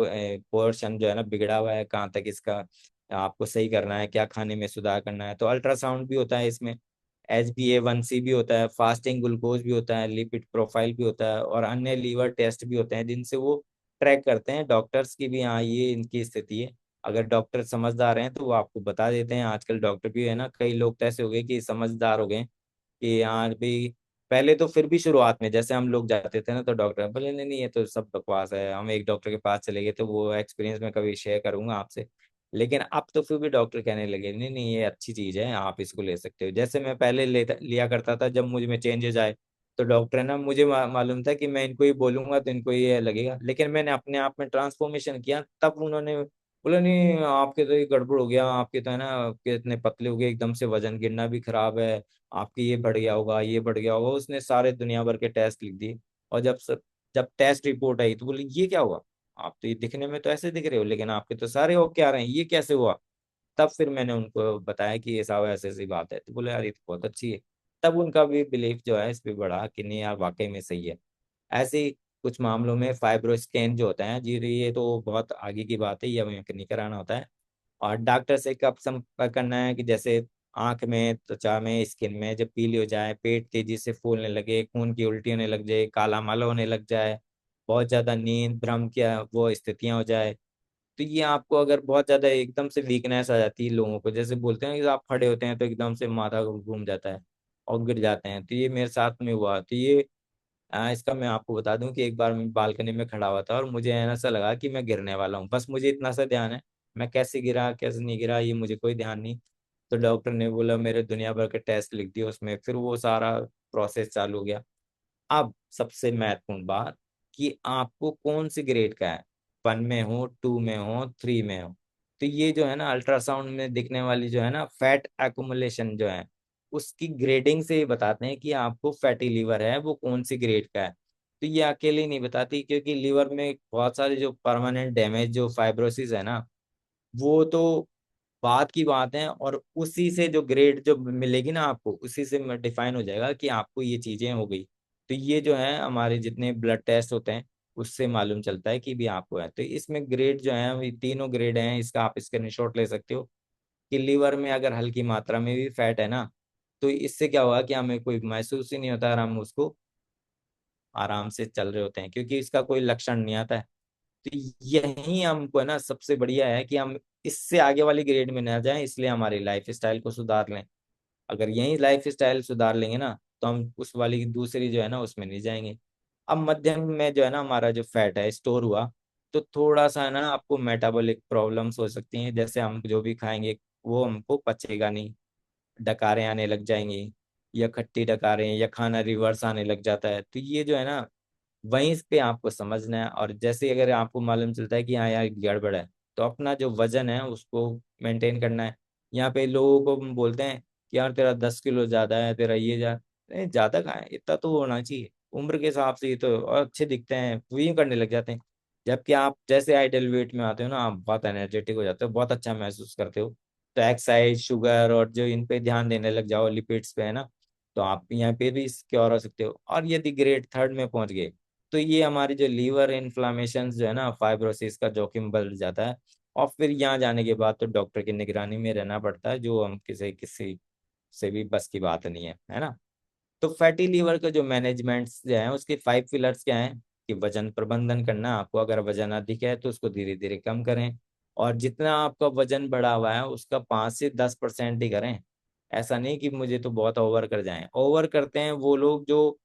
पोर्शन जो है ना बिगड़ा हुआ है, कहाँ तक इसका आपको सही करना है, क्या खाने में सुधार करना है। तो अल्ट्रासाउंड भी होता है इसमें, HbA1c भी होता है, फास्टिंग ग्लूकोज भी होता है, लिपिड प्रोफाइल भी होता है, और अन्य लीवर टेस्ट भी होते हैं जिनसे वो ट्रैक करते हैं डॉक्टर्स की भी, हाँ ये इनकी स्थिति है। अगर डॉक्टर समझदार हैं तो वो आपको बता देते हैं। आजकल डॉक्टर भी है ना, कई लोग तो ऐसे हो गए कि समझदार हो गए कि यार भी, पहले तो फिर भी शुरुआत में जैसे हम लोग जाते थे ना तो डॉक्टर बोले नहीं नहीं ये तो सब बकवास है, हम एक डॉक्टर के पास चले गए, तो वो एक्सपीरियंस मैं कभी शेयर करूंगा आपसे। लेकिन अब तो फिर भी डॉक्टर कहने लगे नहीं नहीं ये अच्छी चीज है, आप इसको ले सकते हो। जैसे मैं पहले लिया करता था, जब मुझ में चेंजेस आए तो डॉक्टर ना, मुझे मालूम था कि मैं इनको ही बोलूंगा तो इनको ये लगेगा, लेकिन मैंने अपने आप में ट्रांसफॉर्मेशन किया, तब उन्होंने बोला नहीं आपके तो ये गड़बड़ हो गया, आपके तो है ना, आपके इतने पतले हो गए एकदम से, वजन गिरना भी खराब है, आपकी ये बढ़ गया होगा, ये बढ़ गया होगा। उसने सारे दुनिया भर के टेस्ट लिख दिए। और जब टेस्ट रिपोर्ट आई तो बोले ये क्या हुआ, आप तो ये दिखने में तो ऐसे दिख रहे हो, लेकिन आपके तो सारे ओके आ रहे हैं, ये कैसे हुआ। तब फिर मैंने उनको बताया कि ये साहब ऐसे ऐसी बात है, तो बोले यार ये तो बहुत अच्छी है। तब उनका भी बिलीफ जो है इस पे बढ़ा कि नहीं यार वाकई में सही है। ऐसे ही कुछ मामलों में फाइब्रो स्कैन जो होता है जी, ये तो बहुत आगे की बात है, ये हमें नहीं कराना होता है। और डॉक्टर से कब संपर्क करना है कि जैसे आंख में, त्वचा में, स्किन में जब पीली हो जाए, पेट तेजी से फूलने लगे, खून की उल्टी होने लग जाए, काला मल होने लग जाए, बहुत ज्यादा नींद भ्रम क्या वो स्थितियां हो जाए, तो ये आपको अगर बहुत ज्यादा एकदम से वीकनेस आ जाती है लोगों को, जैसे बोलते हैं कि आप खड़े होते हैं तो एकदम से माथा घूम जाता है और गिर जाते हैं, तो ये मेरे साथ में हुआ। तो ये इसका मैं आपको बता दूं कि एक बार मैं बालकनी में खड़ा हुआ था और मुझे ऐसा लगा कि मैं गिरने वाला हूँ, बस मुझे इतना सा ध्यान है, मैं कैसे गिरा कैसे नहीं गिरा ये मुझे कोई ध्यान नहीं। तो डॉक्टर ने बोला, मेरे दुनिया भर के टेस्ट लिख दिए उसमें, फिर वो सारा प्रोसेस चालू हो गया। अब सबसे महत्वपूर्ण बात कि आपको कौन सी ग्रेड का है, 1 में हो, 2 में हो, 3 में हो। तो ये जो है ना अल्ट्रासाउंड में दिखने वाली जो है ना फैट एक्युमुलेशन जो है, उसकी ग्रेडिंग से ये बताते हैं कि आपको फैटी लीवर है वो कौन सी ग्रेड का है। तो ये अकेले नहीं बताती, क्योंकि लीवर में बहुत सारे जो परमानेंट डैमेज जो फाइब्रोसिस है ना, वो तो बात की बात है, और उसी से जो ग्रेड जो मिलेगी ना आपको, उसी से डिफाइन हो जाएगा कि आपको ये चीजें हो गई। तो ये जो है हमारे जितने ब्लड टेस्ट होते हैं उससे मालूम चलता है कि भी आपको है। तो इसमें ग्रेड जो है ये तीनों ग्रेड हैं, इसका आप स्क्रीनशॉट ले सकते हो कि लीवर में अगर हल्की मात्रा में भी फैट है ना, तो इससे क्या होगा कि हमें कोई महसूस ही नहीं होता और हम उसको आराम से चल रहे होते हैं, क्योंकि इसका कोई लक्षण नहीं आता है। तो यही हमको है ना सबसे बढ़िया है कि हम इससे आगे वाली ग्रेड में ना जाएं, इसलिए हमारी लाइफ स्टाइल को सुधार लें। अगर यही लाइफ स्टाइल सुधार लेंगे ना, तो हम उस वाली दूसरी जो है ना उसमें नहीं जाएंगे। अब मध्यम में जो है ना हमारा जो फैट है स्टोर हुआ, तो थोड़ा सा है ना आपको मेटाबॉलिक प्रॉब्लम्स हो सकती हैं, जैसे हम जो भी खाएंगे वो हमको पचेगा नहीं, डकारें आने लग जाएंगी, या खट्टी डकारें, या खाना रिवर्स आने लग जाता है। तो ये जो है ना वहीं पे आपको समझना है। और जैसे ही अगर आपको मालूम चलता है कि हाँ यार गड़बड़ है, तो अपना जो वजन है उसको मेंटेन करना है। यहाँ पे लोगों को हम बोलते हैं कि यार तेरा 10 किलो ज्यादा है, तेरा ये जा, नहीं ज्यादा कहाँ है, इतना तो होना चाहिए उम्र के हिसाब से, ये तो और अच्छे दिखते हैं वो ये करने लग जाते हैं। जबकि आप जैसे आइडल वेट में आते हो ना, आप बहुत एनर्जेटिक हो जाते हो, बहुत अच्छा महसूस करते हो। तो एक्सरसाइज, शुगर और जो इन पे ध्यान देने लग जाओ, लिपिड्स पे है ना, तो आप यहाँ पे भी सिक्योर हो सकते हो। और यदि ग्रेड थर्ड में पहुंच गए तो ये हमारी जो लीवर इन्फ्लामेशन जो है ना, फाइब्रोसिस का जोखिम बढ़ जाता है। और फिर यहाँ जाने के बाद तो डॉक्टर की निगरानी में रहना पड़ता है, जो हम किसी किसी से भी बस की बात नहीं है ना। तो फैटी लीवर का जो मैनेजमेंट जो है उसके 5 पिलर्स क्या हैं, कि वजन प्रबंधन करना, आपको अगर वजन अधिक है तो उसको धीरे धीरे कम करें। और जितना आपका वजन बढ़ा हुआ है उसका 5 से 10% ही करें। ऐसा नहीं कि मुझे तो बहुत ओवर कर जाएं। ओवर करते हैं वो लोग जो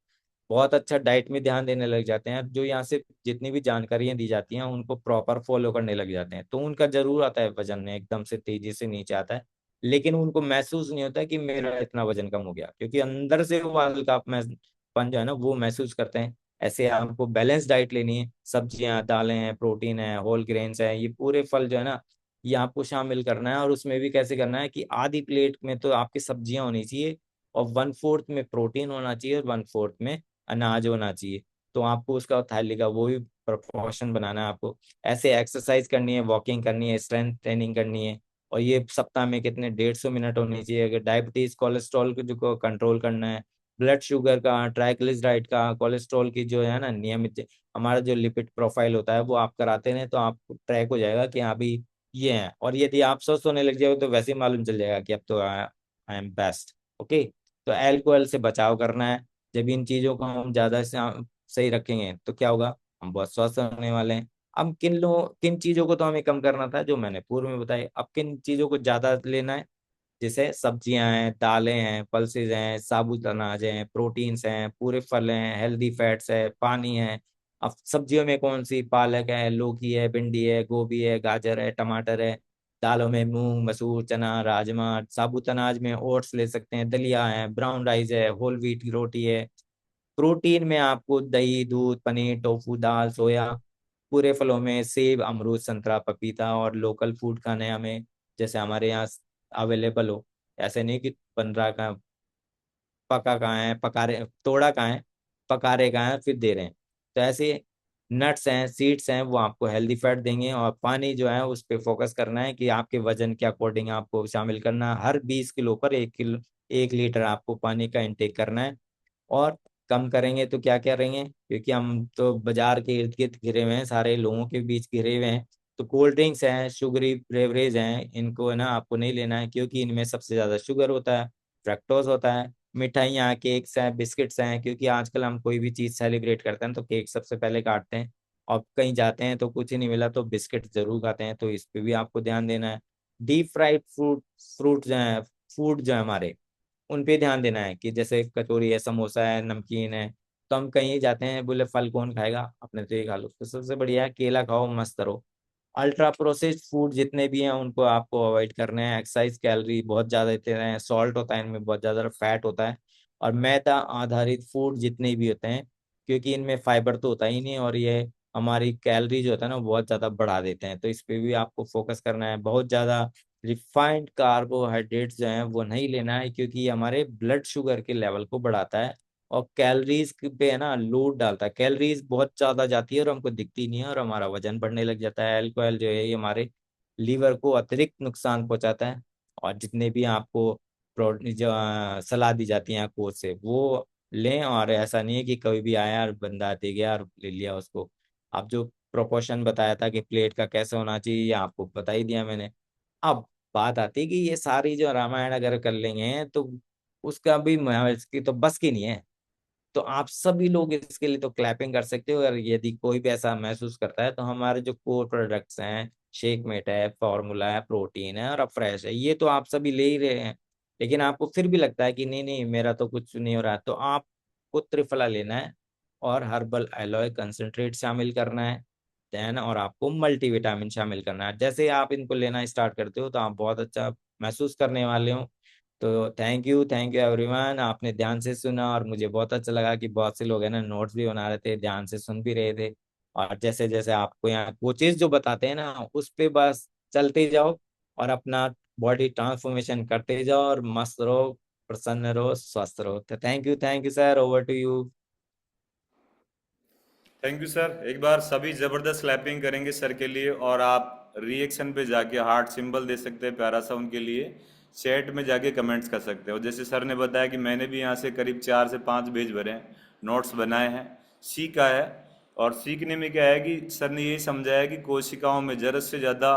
बहुत अच्छा डाइट में ध्यान देने लग जाते हैं, जो यहाँ से जितनी भी जानकारियां दी जाती हैं उनको प्रॉपर फॉलो करने लग जाते हैं, तो उनका जरूर आता है वजन में एकदम से तेजी से नीचे आता है। लेकिन उनको महसूस नहीं होता कि मेरा इतना वजन कम हो गया, क्योंकि अंदर से वो हल्का पन जो है ना वो महसूस करते हैं। ऐसे आपको बैलेंस डाइट लेनी है, सब्जियां, दालें हैं, प्रोटीन है, होल ग्रेन्स है, ये पूरे फल जो है ना ये आपको शामिल करना है। और उसमें भी कैसे करना है कि आधी प्लेट में तो आपकी सब्जियां होनी चाहिए, और 1/4 में प्रोटीन होना चाहिए, और 1/4 में अनाज होना चाहिए। तो आपको उसका थाली का वो भी प्रोपोर्शन बनाना है आपको। ऐसे एक्सरसाइज करनी है, वॉकिंग करनी है, स्ट्रेंथ ट्रेनिंग करनी है। और ये सप्ताह में कितने 150 मिनट होनी चाहिए। अगर डायबिटीज, कोलेस्ट्रॉल को जो कंट्रोल करना है, ब्लड शुगर का, ट्राइग्लिसराइड का, कोलेस्ट्रॉल की जो है ना नियमित, हमारा जो लिपिड प्रोफाइल होता है वो आप कराते रहें तो आपको ट्रैक हो जाएगा कि हाँ भी ये है। और यदि आप स्वस्थ होने लग जाओ तो वैसे ही मालूम चल जाएगा कि अब तो आई एम बेस्ट। ओके। तो अल्कोहल से बचाव करना है। जब इन चीजों को हम ज्यादा सही रखेंगे तो क्या होगा, हम बहुत स्वस्थ होने वाले हैं। अब किन चीजों को तो हमें कम करना था जो मैंने पूर्व में बताई, अब किन चीजों को ज्यादा लेना है, जैसे सब्जियां हैं, दालें हैं, पल्सेज हैं, साबुत अनाज हैं, प्रोटीन्स हैं, पूरे फल हैं, हेल्दी फैट्स है, पानी है। अब सब्जियों में कौन सी, पालक है, लौकी है, भिंडी है, गोभी है, गाजर है, टमाटर है। दालों में मूंग, मसूर, चना, राजमा। साबुत अनाज में ओट्स ले सकते हैं, दलिया है, ब्राउन राइस है, होल व्हीट की रोटी है। प्रोटीन में आपको दही, दूध, पनीर, टोफू, दाल, सोया। पूरे फलों में सेब, अमरूद, संतरा, पपीता। और लोकल फूड खाने हमें, जैसे हमारे यहाँ अवेलेबल हो। ऐसे नहीं कि बन रहा का पका कहाँ है, पका रहे, तोड़ा कहाँ है, पका रहे कहाँ है, फिर दे रहे हैं। तो ऐसे नट्स हैं, सीड्स हैं, वो आपको हेल्दी फैट देंगे। और पानी जो है उस पे फोकस करना है कि आपके वजन के अकॉर्डिंग आपको शामिल करना है। हर 20 किलो पर 1 किलो, 1 लीटर आपको पानी का इंटेक करना है। और कम करेंगे तो क्या करेंगे, क्योंकि हम तो बाजार के इर्द गिर्द घिरे हुए हैं, सारे लोगों के बीच घिरे हुए हैं। तो कोल्ड ड्रिंक्स हैं, शुगरी ब्रेवरेज हैं, इनको है ना आपको नहीं लेना है, क्योंकि इनमें सबसे ज्यादा शुगर होता है, फ्रक्टोज होता है। मिठाइयाँ, केक्स हैं, बिस्किट्स हैं, क्योंकि आजकल हम कोई भी चीज सेलिब्रेट करते हैं तो केक सबसे पहले काटते हैं। और कहीं जाते हैं तो कुछ ही नहीं मिला तो बिस्किट जरूर खाते हैं, तो इस पे भी आपको ध्यान देना है। डीप फ्राइड फ्रूट जो है, फूड जो है हमारे, उन पे ध्यान देना है, कि जैसे कचौरी है, समोसा है, नमकीन है। तो हम कहीं जाते हैं, बोले फल कौन खाएगा, अपने तो ये खा लो, तो सबसे बढ़िया है केला खाओ, मस्त रहो। अल्ट्रा प्रोसेस्ड फूड जितने भी हैं उनको आपको अवॉइड करने हैं। एक्साइज कैलोरी बहुत ज्यादा देते हैं, सॉल्ट होता है इनमें, बहुत ज्यादा फैट होता है। और मैदा आधारित फूड जितने भी होते हैं, क्योंकि इनमें फाइबर तो होता ही नहीं, और ये हमारी कैलोरी जो होता है ना वो बहुत ज्यादा बढ़ा देते हैं, तो इस पे भी आपको फोकस करना है। बहुत ज्यादा रिफाइंड कार्बोहाइड्रेट्स जो हैं वो नहीं लेना है, क्योंकि ये हमारे ब्लड शुगर के लेवल को बढ़ाता है। और कैलोरीज पे है ना लोड डालता है, कैलोरीज बहुत ज्यादा जाती है और हमको दिखती नहीं है, और हमारा वजन बढ़ने लग जाता है। अल्कोहल जो है ये हमारे लीवर को अतिरिक्त नुकसान पहुंचाता है। और जितने भी आपको जो सलाह दी जाती है कोच से वो लें। और ऐसा नहीं है कि कभी भी आया और बंदा दे गया और ले लिया उसको। आप जो प्रोपोर्शन बताया था कि प्लेट का कैसे होना चाहिए, ये आपको बता ही दिया मैंने। अब बात आती है कि ये सारी जो रामायण अगर कर लेंगे तो उसका भी इसकी तो बस की नहीं है। तो आप सभी लोग इसके लिए तो क्लैपिंग कर सकते हो। अगर यदि कोई भी ऐसा महसूस करता है तो हमारे जो कोर प्रोडक्ट्स हैं, शेक मेट है, फॉर्मूला है, प्रोटीन है, और अब फ्रेश है, ये तो आप सभी ले ही रहे हैं। लेकिन आपको फिर भी लगता है कि नहीं नहीं मेरा तो कुछ नहीं हो रहा, तो आपको त्रिफला लेना है, और हर्बल एलोय कंसंट्रेट शामिल करना है, देन और आपको मल्टीविटामिन शामिल करना है। जैसे आप इनको लेना स्टार्ट करते हो तो आप बहुत अच्छा महसूस करने वाले हो। तो थैंक यू एवरीवन, आपने ध्यान से सुना, और मुझे बहुत अच्छा लगा कि बहुत से लोग है ना नोट्स भी बना रहे थे, ध्यान से सुन भी रहे थे। और जैसे जैसे आपको यहाँ कोचेज जो बताते हैं ना उस पे बस चलते जाओ, और अपना बॉडी ट्रांसफॉर्मेशन करते जाओ, और मस्त रहो, प्रसन्न रहो, स्वस्थ रहो। तो thank you sir, over to you. Thank you sir. एक बार सभी जबरदस्त क्लैपिंग करेंगे सर के लिए, और आप रिएक्शन पे जाके हार्ट सिंबल दे सकते हैं प्यारा सा उनके लिए। चैट में जाके कमेंट्स कर सकते हो। जैसे सर ने बताया कि मैंने भी यहाँ से करीब 4 से 5 पेज भरे हैं, नोट्स बनाए हैं, सीखा है। और सीखने में क्या है कि सर ने यही समझाया कि कोशिकाओं में ज़रूरत से ज़्यादा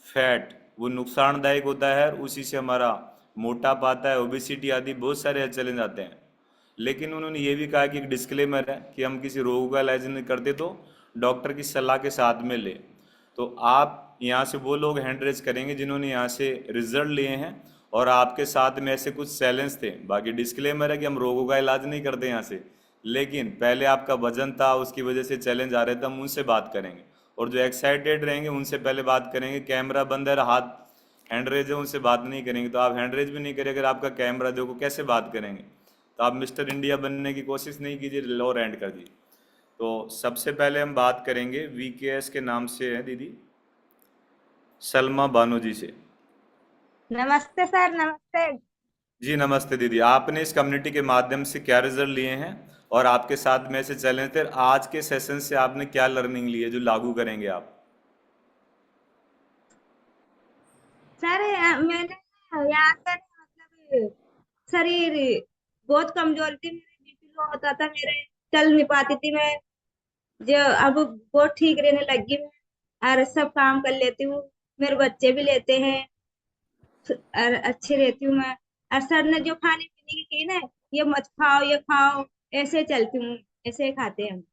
फैट वो नुकसानदायक होता है, और उसी से हमारा मोटापा आता है, ओबेसिटी आदि बहुत सारे चैलेंज आते हैं। लेकिन उन्होंने ये भी कहा कि एक डिस्क्लेमर है कि हम किसी रोग का इलाज नहीं करते, तो डॉक्टर की सलाह के साथ में ले। तो आप यहाँ से वो लोग हैंड रेज करेंगे जिन्होंने यहाँ से रिजल्ट लिए हैं, और आपके साथ में ऐसे कुछ चैलेंज थे। बाकी डिस्क्लेमर है कि हम रोगों का इलाज नहीं करते यहाँ से, लेकिन पहले आपका वजन था, उसकी वजह से चैलेंज आ रहे थे, हम उनसे बात करेंगे। और जो एक्साइटेड रहेंगे उनसे पहले बात करेंगे। कैमरा बंद है, हाथ हैंड रेज है, उनसे बात नहीं करेंगे। तो आप हैंड रेज भी नहीं करें, अगर आपका कैमरा देखो कैसे बात करेंगे? तो आप मिस्टर इंडिया बनने की कोशिश नहीं कीजिए, लोअर एंड कर दीजिए। तो सबसे पहले हम बात करेंगे वीकेएस के नाम से है दीदी, सलमा बानो जी से। नमस्ते सर, नमस्ते। जी नमस्ते दीदी, आपने इस कम्युनिटी के माध्यम से क्या रिजल्ट लिए हैं, और आपके साथ में ऐसे चैलेंज थे, आज के सेशन से आपने क्या लर्निंग ली है जो लागू करेंगे आप? सर मैंने यहाँ पर मतलब शरीर बहुत कमजोर थी, मेरे बीपी लो होता था, मेरे चल नहीं पाती थी मैं। जो अब बहुत ठीक रहने लगी मैं, और सब काम कर लेती हूँ, मेरे बच्चे भी लेते हैं, और अच्छी रहती हूँ मैं। और सर ने जो खाने पीने की की ना, ये मत खाओ ये खाओ, ऐसे चलती हूँ, ऐसे खाते हैं हम।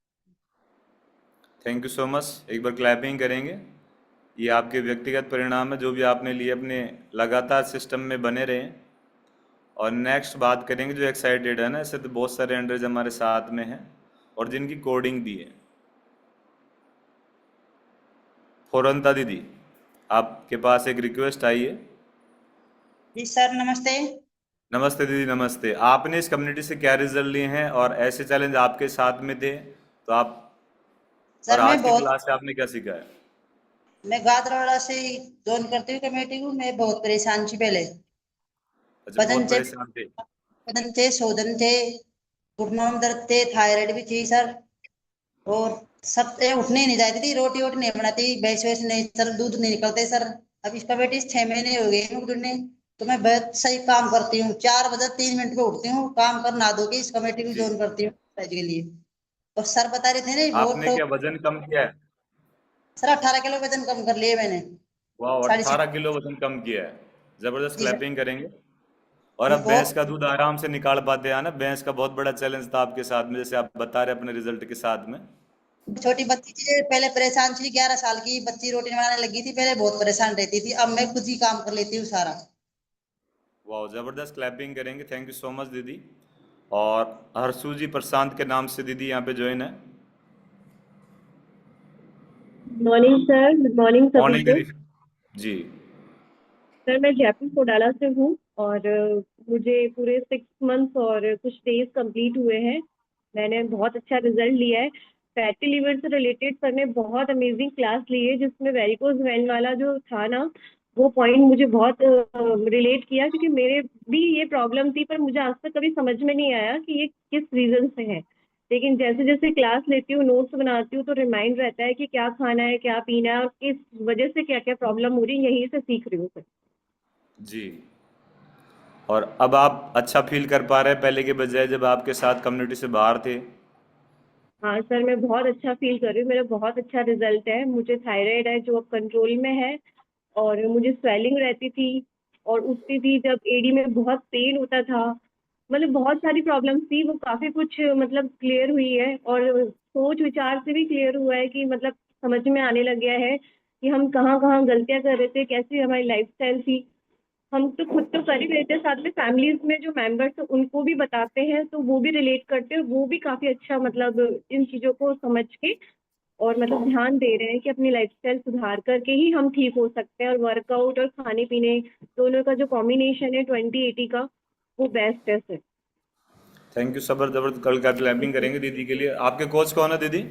थैंक यू सो मच, एक बार क्लैपिंग करेंगे। ये आपके व्यक्तिगत परिणाम है जो भी आपने लिए, अपने लगातार सिस्टम में बने रहें। और नेक्स्ट बात करेंगे जो एक्साइटेड है ना, ऐसे तो बहुत सारे एंड्रेज हमारे साथ में हैं और जिनकी कोडिंग दी है। फौरनता दीदी, आपके पास एक रिक्वेस्ट आई है। जी सर, नमस्ते। नमस्ते दीदी, नमस्ते। आपने इस कम्युनिटी से क्या रिजल्ट लिए हैं, और ऐसे चैलेंज आपके साथ में थे तो आप, और सर आज की क्लास से आपने क्या सीखा है? मैं गादरवाड़ा से ज्वाइन करती हूँ कमेटी को। मैं बहुत परेशान थी पहले। अच्छा, बदन बहुत से परेशान थे। बदन थे, शोधन थे, घुटनों में दर्द थे, थायराइड भी थी सर। और सब उठने ही नहीं जाती थी, रोटी वोटी नहीं बनाती, भैंस वैस नहीं, सर दूध नहीं निकलते सर। अब इस कमेटी से 6 महीने हो गए हैं जुड़ने। तो मैं बहुत सही काम करती हूँ, 4 बजे 3 मिनट पे उठती हूँ, काम कर नहा धो के इस कमेटी को जी, ज्वाइन करती हूँ exercise के लिए। और सर बता रहे थे ना बहुत आपने तो। क्या वजन कम किया है? सर 18 किलो वजन कम कर लिए मैंने। वाह, साढ़े छह 18 किलो वजन कम किया है। जबरदस्त जी सर। क्लैपिंग करेंगे। और अब भैंस बहुत का दूध आराम से निकाल पाते हैं ना? भैंस का बहुत बड़ा चैलेंज था आपके साथ में, जैसे आप बता रहे अपने रिजल्ट के साथ में। छोटी बच्ची थी, पहले परेशान थी, 11 साल की बच्ची रोटी बनाने लगी थी, पहले बहुत परेशान रहती थी, अब मैं खुद ही काम कर लेती हूँ सारा। वाह, जबरदस्त क्लैपिंग करेंगे। थैंक यू सो मच दीदी। और हर्षू जी प्रशांत के नाम से दीदी यहाँ पे ज्वाइन है। मॉर्निंग सर, गुड मॉर्निंग सभी मॉर्निंग को। दीदी। जी। सर मैं जयपुर कोडाला से हूँ, और मुझे पूरे 6 मंथ्स और कुछ डेज कंप्लीट हुए हैं। मैंने बहुत अच्छा रिजल्ट लिया है। फैटी लिवर से रिलेटेड सर ने बहुत अमेजिंग क्लास ली है, जिसमें वेरिकोज वेन वाला जो था ना, वो पॉइंट मुझे बहुत रिलेट किया, क्योंकि मेरे भी ये प्रॉब्लम थी, पर मुझे आज तक कभी समझ में नहीं आया कि ये किस रीजन से है। लेकिन जैसे जैसे क्लास लेती हूँ, नोट्स बनाती हूँ, तो रिमाइंड रहता है कि क्या खाना है, क्या पीना है, और किस वजह से क्या क्या प्रॉब्लम हो रही है, यहीं से सीख रही हूँ सर। जी। और अब आप अच्छा फील कर पा रहे हैं पहले के बजाय जब आपके साथ कम्युनिटी से बाहर थे? हाँ सर, मैं बहुत अच्छा फील कर रही हूँ, मेरा बहुत अच्छा रिजल्ट है। मुझे थायराइड है जो अब कंट्रोल में है, और मुझे स्वेलिंग रहती थी, और उठती थी जब एडी में बहुत पेन होता था। मतलब बहुत सारी प्रॉब्लम्स थी, वो काफी कुछ मतलब क्लियर हुई है, और सोच विचार से भी क्लियर हुआ है कि मतलब समझ में आने लग गया है कि हम कहाँ कहाँ गलतियां कर रहे थे, कैसी हमारी लाइफस्टाइल थी। हम तो खुद तो कर ही रहे थे, साथ में फैमिलीज में जो मेंबर्स हैं उनको भी बताते हैं, तो वो भी रिलेट करते हैं, वो भी काफी अच्छा मतलब इन चीजों को समझ के और मतलब ध्यान दे रहे हैं कि अपनी लाइफस्टाइल सुधार करके ही हम ठीक हो सकते हैं। और वर्कआउट और खाने पीने दोनों का जो कॉम्बिनेशन है 2080 का, वो बेस्ट है सर। थैंक यू सबर, जबरदस्त। कल का क्लैपिंग करेंगे दीदी के लिए। आपके कोच कौन है दीदी?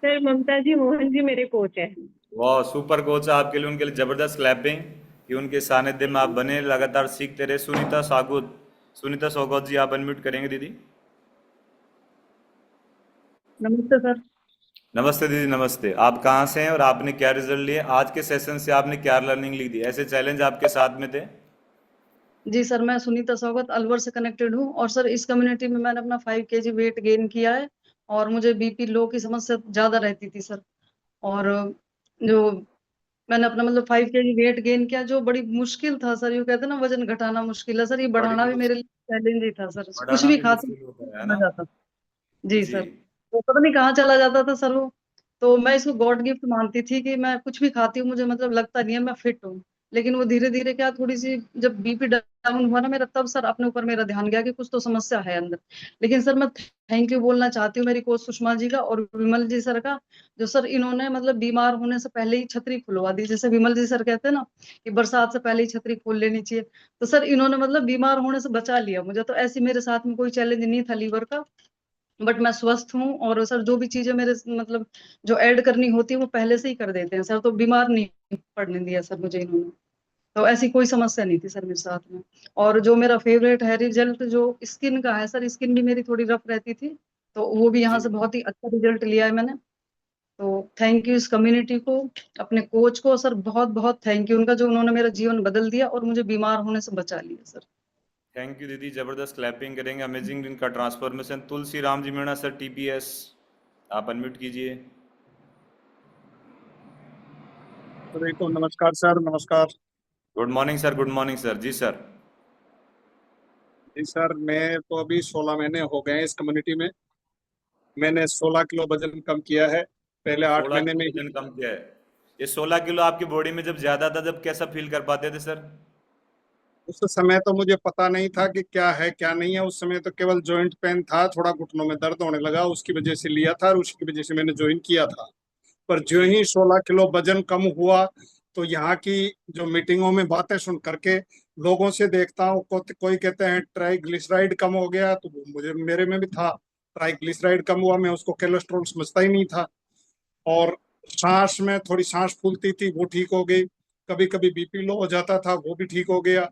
सर ममता जी मोहन जी मेरे कोच है। वाह, सुपर कोच है आपके लिए, उनके लिए जबरदस्त क्लैपिंग कि उनके सानिध्य में आप बने, लगातार सीखते रहे। सुनीता सोगत जी, आप अनम्यूट करेंगे दीदी। नमस्ते सर। नमस्ते दीदी, नमस्ते। आप कहाँ से हैं और आपने क्या रिजल्ट लिए? आज के सेशन से आपने क्या लर्निंग ली थी? ऐसे चैलेंज आपके साथ में थे? जी सर, मैं सुनीता सोगत अलवर से कनेक्टेड हूँ। और सर इस कम्युनिटी में मैंने अपना 5 kg वेट गेन किया है। और मुझे बीपी लो की समस्या ज्यादा रहती थी सर। और जो मैंने अपना मतलब 5 kg वेट गेन किया, जो बड़ी मुश्किल था सर। ये कहते हैं ना, वजन घटाना मुश्किल है सर, ये बड़ी बढ़ाना भी मेरे लिए मुश्किल, चैलेंज ही था सर। कुछ बढ़ाना भी भी खाती मुश्किल होता है चला ना। जाता। जी जी। सर। तो पता नहीं कहाँ चला जाता था सर वो। तो मैं इसको गॉड गिफ्ट मानती थी कि मैं कुछ भी खाती हूँ, मुझे मतलब लगता नहीं है मैं फिट हूँ। लेकिन वो धीरे धीरे क्या, थोड़ी सी जब बीपी डाउन हुआ ना मेरा, तब सर अपने ऊपर मेरा ध्यान गया कि कुछ तो समस्या है अंदर। लेकिन सर मैं थैंक यू बोलना चाहती हूँ मेरी कोच सुषमा जी का और विमल जी सर का। जो सर इन्होंने मतलब बीमार होने से पहले ही छतरी खुलवा दी। जैसे विमल जी सर कहते हैं ना कि बरसात से पहले ही छतरी खोल लेनी चाहिए। तो सर इन्होंने मतलब बीमार होने से बचा लिया मुझे। तो ऐसी मेरे साथ में कोई चैलेंज नहीं था लीवर का। बट मैं स्वस्थ हूँ। और सर जो भी चीजें मेरे मतलब जो ऐड करनी होती है वो पहले से ही कर देते हैं सर। तो बीमार नहीं पड़ने दिया सर मुझे इन्होंने। तो ऐसी कोई समस्या नहीं थी सर मेरे साथ में। और जो मेरा फेवरेट है रिजल्ट जो स्किन का है सर, स्किन भी मेरी थोड़ी रफ रहती थी। तो वो भी यहाँ जी। से बहुत ही अच्छा रिजल्ट लिया है मैंने। तो थैंक यू इस कम्युनिटी को, अपने कोच को सर, बहुत बहुत थैंक यू उनका, जो उन्होंने मेरा जीवन बदल दिया और मुझे बीमार होने से बचा लिया सर। थैंक यू दीदी, जबरदस्त क्लैपिंग करेंगे। अमेजिंग इनका transformation. Tulsi Ram ji Meena sir, TPS, आप अनम्यूट कीजिए। सभी को नमस्कार सर। नमस्कार good morning sir, good morning sir. जी सर। जी सर। मैं तो अभी 16 महीने हो गए हैं इस कम्युनिटी में। मैंने 16 किलो वजन कम किया है पहले 8 16 महीने किलो में ही। वजन कम किया है। ये 16 किलो आपकी बॉडी में जब ज्यादा था, जब कैसा फील कर पाते थे सर? उस समय तो मुझे पता नहीं था कि क्या है क्या नहीं है। उस समय तो केवल जॉइंट पेन था, थोड़ा घुटनों में दर्द होने लगा, उसकी वजह से लिया था और उसकी वजह से मैंने ज्वाइन किया था। पर जो जी। ही 16 किलो वजन कम हुआ, तो यहाँ की जो मीटिंगों में बातें सुन करके लोगों से देखता हूँ, कोई कहते हैं ट्राइग्लिसराइड कम हो गया, तो वो मुझे मेरे में भी था। ट्राइग्लिसराइड कम हुआ, मैं उसको कोलेस्ट्रॉल समझता ही नहीं था। और सांस में थोड़ी सांस फूलती थी, वो ठीक हो गई। कभी कभी बीपी लो हो जाता था, वो भी ठीक हो गया।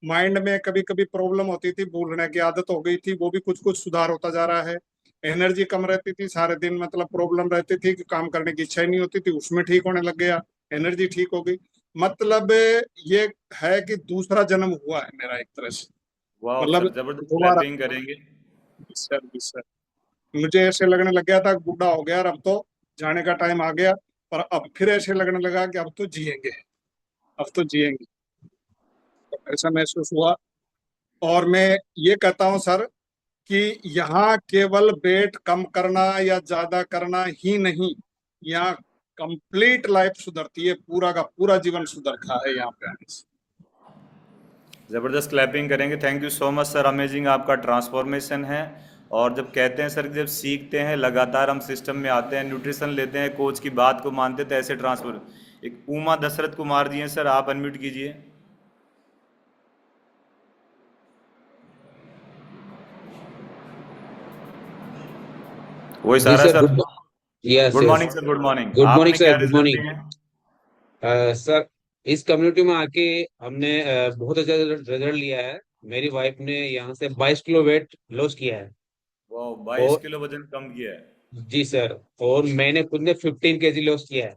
माइंड में कभी कभी प्रॉब्लम होती थी, भूलने की आदत हो गई थी, वो भी कुछ कुछ सुधार होता जा रहा है। एनर्जी कम रहती थी सारे दिन, मतलब प्रॉब्लम रहती थी कि काम करने की इच्छा ही नहीं होती थी, उसमें ठीक होने लग गया। एनर्जी ठीक हो गई। मतलब ये है कि दूसरा जन्म हुआ है मेरा एक तरह से। वाह मतलब सर, जबरदस्त दोबारा। क्लैपिंग करेंगे। सर सर, मुझे ऐसे लगने लग गया था बूढ़ा हो गया और अब तो जाने का टाइम आ गया। पर अब फिर ऐसे लगने लगा कि अब तो जिएंगे, अब तो जिएंगे। तो ऐसा महसूस हुआ। और मैं ये कहता हूँ सर कि यहाँ केवल वेट कम करना या ज्यादा करना ही नहीं, यहाँ कंप्लीट लाइफ सुधरती है, पूरा का पूरा जीवन सुधरता है यहाँ पे आने से। ज़बरदस्त क्लैपिंग करेंगे। Thank you so much sir, amazing आपका ट्रांसफॉर्मेशन है। और जब कहते हैं सर कि जब सीखते हैं, लगातार हम सिस्टम में आते हैं, न्यूट्रिशन लेते हैं, कोच की बात को मानते हैं, तो ऐसे ट्रांसफर। एक उमा दशरथ कुमार जी हैं सर, आप अनम्यूट कीजिए। वही जी सारा sir. Sir. Good. Yes good yes. Morning sir, good morning. Good morning आपने क्या सर। Good result morning. दिए हैं? सर इस कम्युनिटी में आके हमने बहुत अच्छा रिजल्ट लिया है। मेरी वाइफ ने यहाँ से 22 किलो वेट लॉस किया है। वो 22 और किलो वजन कम किया है। जी सर। और मैंने खुद ने 15 केजी लॉस किया है।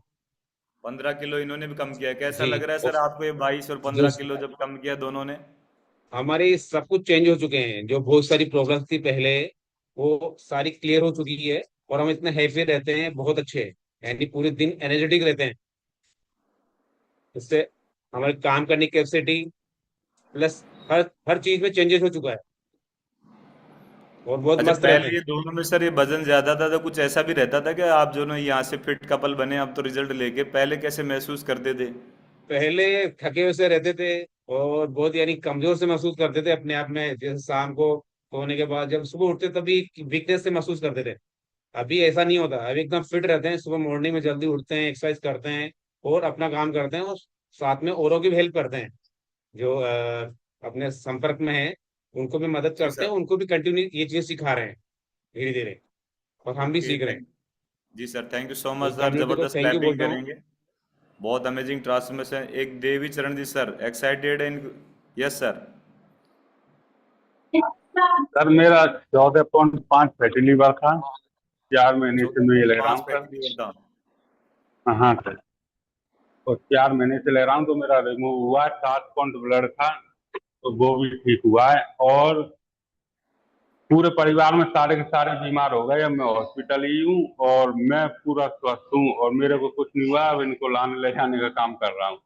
15 किलो इन्होंने भी कम किया है। कैसा जी। लग रहा है और सर आपको, ये 22 और जो 15 किलो जब कम किया दोनों ने? हमारी सब कुछ चेंज हो चुके हैं, जो बहुत सारी प्रॉब्लम्स थी पहले वो सारी क्लियर हो चुकी है। और हम इतने हैप्पी रहते हैं, बहुत अच्छे, यानी पूरे दिन एनर्जेटिक रहते हैं। इससे हमारे काम करने की कैपेसिटी प्लस हर हर चीज में चेंजेस हो चुका है और बहुत अच्छा, मस्त रहते पहले हैं। ये दोनों में सर ये वजन ज्यादा था, तो कुछ ऐसा भी रहता था कि आप दोनों यहाँ से फिट कपल बने अब तो रिजल्ट लेके, पहले कैसे महसूस करते थे? पहले थके हुए से रहते थे और बहुत यानी कमजोर से महसूस करते थे अपने आप में। जैसे शाम को सोने के बाद जब सुबह उठते तभी वीकनेस से महसूस करते थे। अभी ऐसा नहीं होता, अभी एकदम फिट रहते हैं। सुबह मॉर्निंग में जल्दी उठते हैं, एक्सरसाइज करते हैं और अपना काम करते हैं और साथ में औरों की भी हेल्प करते हैं। जो अपने संपर्क में है उनको भी मदद जी करते हैं, सर। उनको भी कंटिन्यू ये चीज सिखा रहे हैं धीरे धीरे। और हम भी ओके, सीख रहे हैं। थैंक। जी सर, थैंक यू सो तो मच इस सर, कम्युनिटी को जबरदस्त थैंक यू क्लैपिंग बोलता हूँ। करेंगे। बहुत अमेजिंग ट्रांसफॉर्मेशन। एक Devi Charan ji sir, excited in. Yes sir. Sir मेरा 14.5 फैटी लीवर था। 4 महीने से मैं ये ले रहा 14.5 हूँ सर। फैटी लीवर था। हाँ सर। और 4 महीने से ले रहा हूँ तो मेरा रिमूव हुआ। 7 पॉइंट ब्लड था तो वो भी ठीक हुआ है। और पूरे परिवार में सारे के सारे बीमार हो गए, अब मैं हॉस्पिटल ही हूँ और मैं पूरा स्वस्थ हूँ और मेरे को कुछ नहीं हुआ। अब इनको लाने ले जाने का काम कर रहा हूँ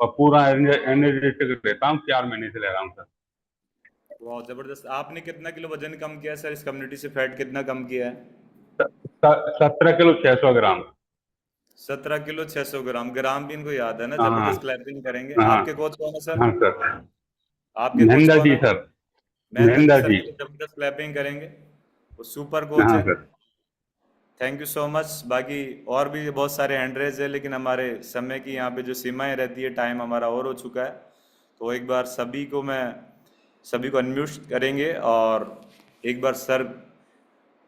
और पूरा एनर्जेटिक रहता हूँ, 4 महीने से ले रहा हूँ सर। बहुत जबरदस्त। आपने कितना किलो वजन कम किया है सर? इस कम्युनिटी से फैट कितना कम किया है? 17 किलो 600 ग्राम। 17 किलो 600 ग्राम। ग्राम भी इनको याद है ना? हाँ जबरदस्त क्लैपिंग करेंगे। हाँ आपके कोच कौन है सर? हाँ सर, आपके कोच महेंद्र कौन जी है? सर, महेंद्र जी महेंद्र सर जी। के लिए जबरदस्त क्लैपिंग करेंगे। वो सुपर कोच हाँ है। Sir. Thank you so much. बाकी और भी बहुत सारे हैंडरेज है, लेकिन हमारे समय की यहाँ पे जो सीमाएं रहती है, टाइम हमारा और हो चुका है। तो एक बार सभी को अनम्यूट करेंगे और एक बार सर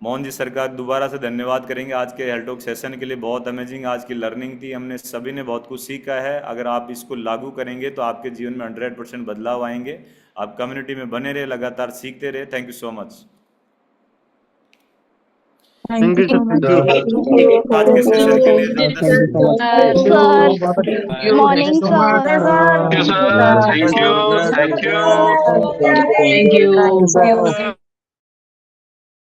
मोहन जी सर का दोबारा से धन्यवाद करेंगे आज के हेल्थ टॉक सेशन के लिए। बहुत अमेजिंग आज की लर्निंग थी, हमने सभी ने बहुत कुछ सीखा है। अगर आप इसको लागू करेंगे तो आपके जीवन में 100% बदलाव आएंगे। आप कम्युनिटी में बने रहे, लगातार सीखते रहे। Thank you so much. Thank you so much. आज के सेशन के लिए जबरदस्त। Morning sir. Thank you, sir. Thank you. Thank you. Thank you.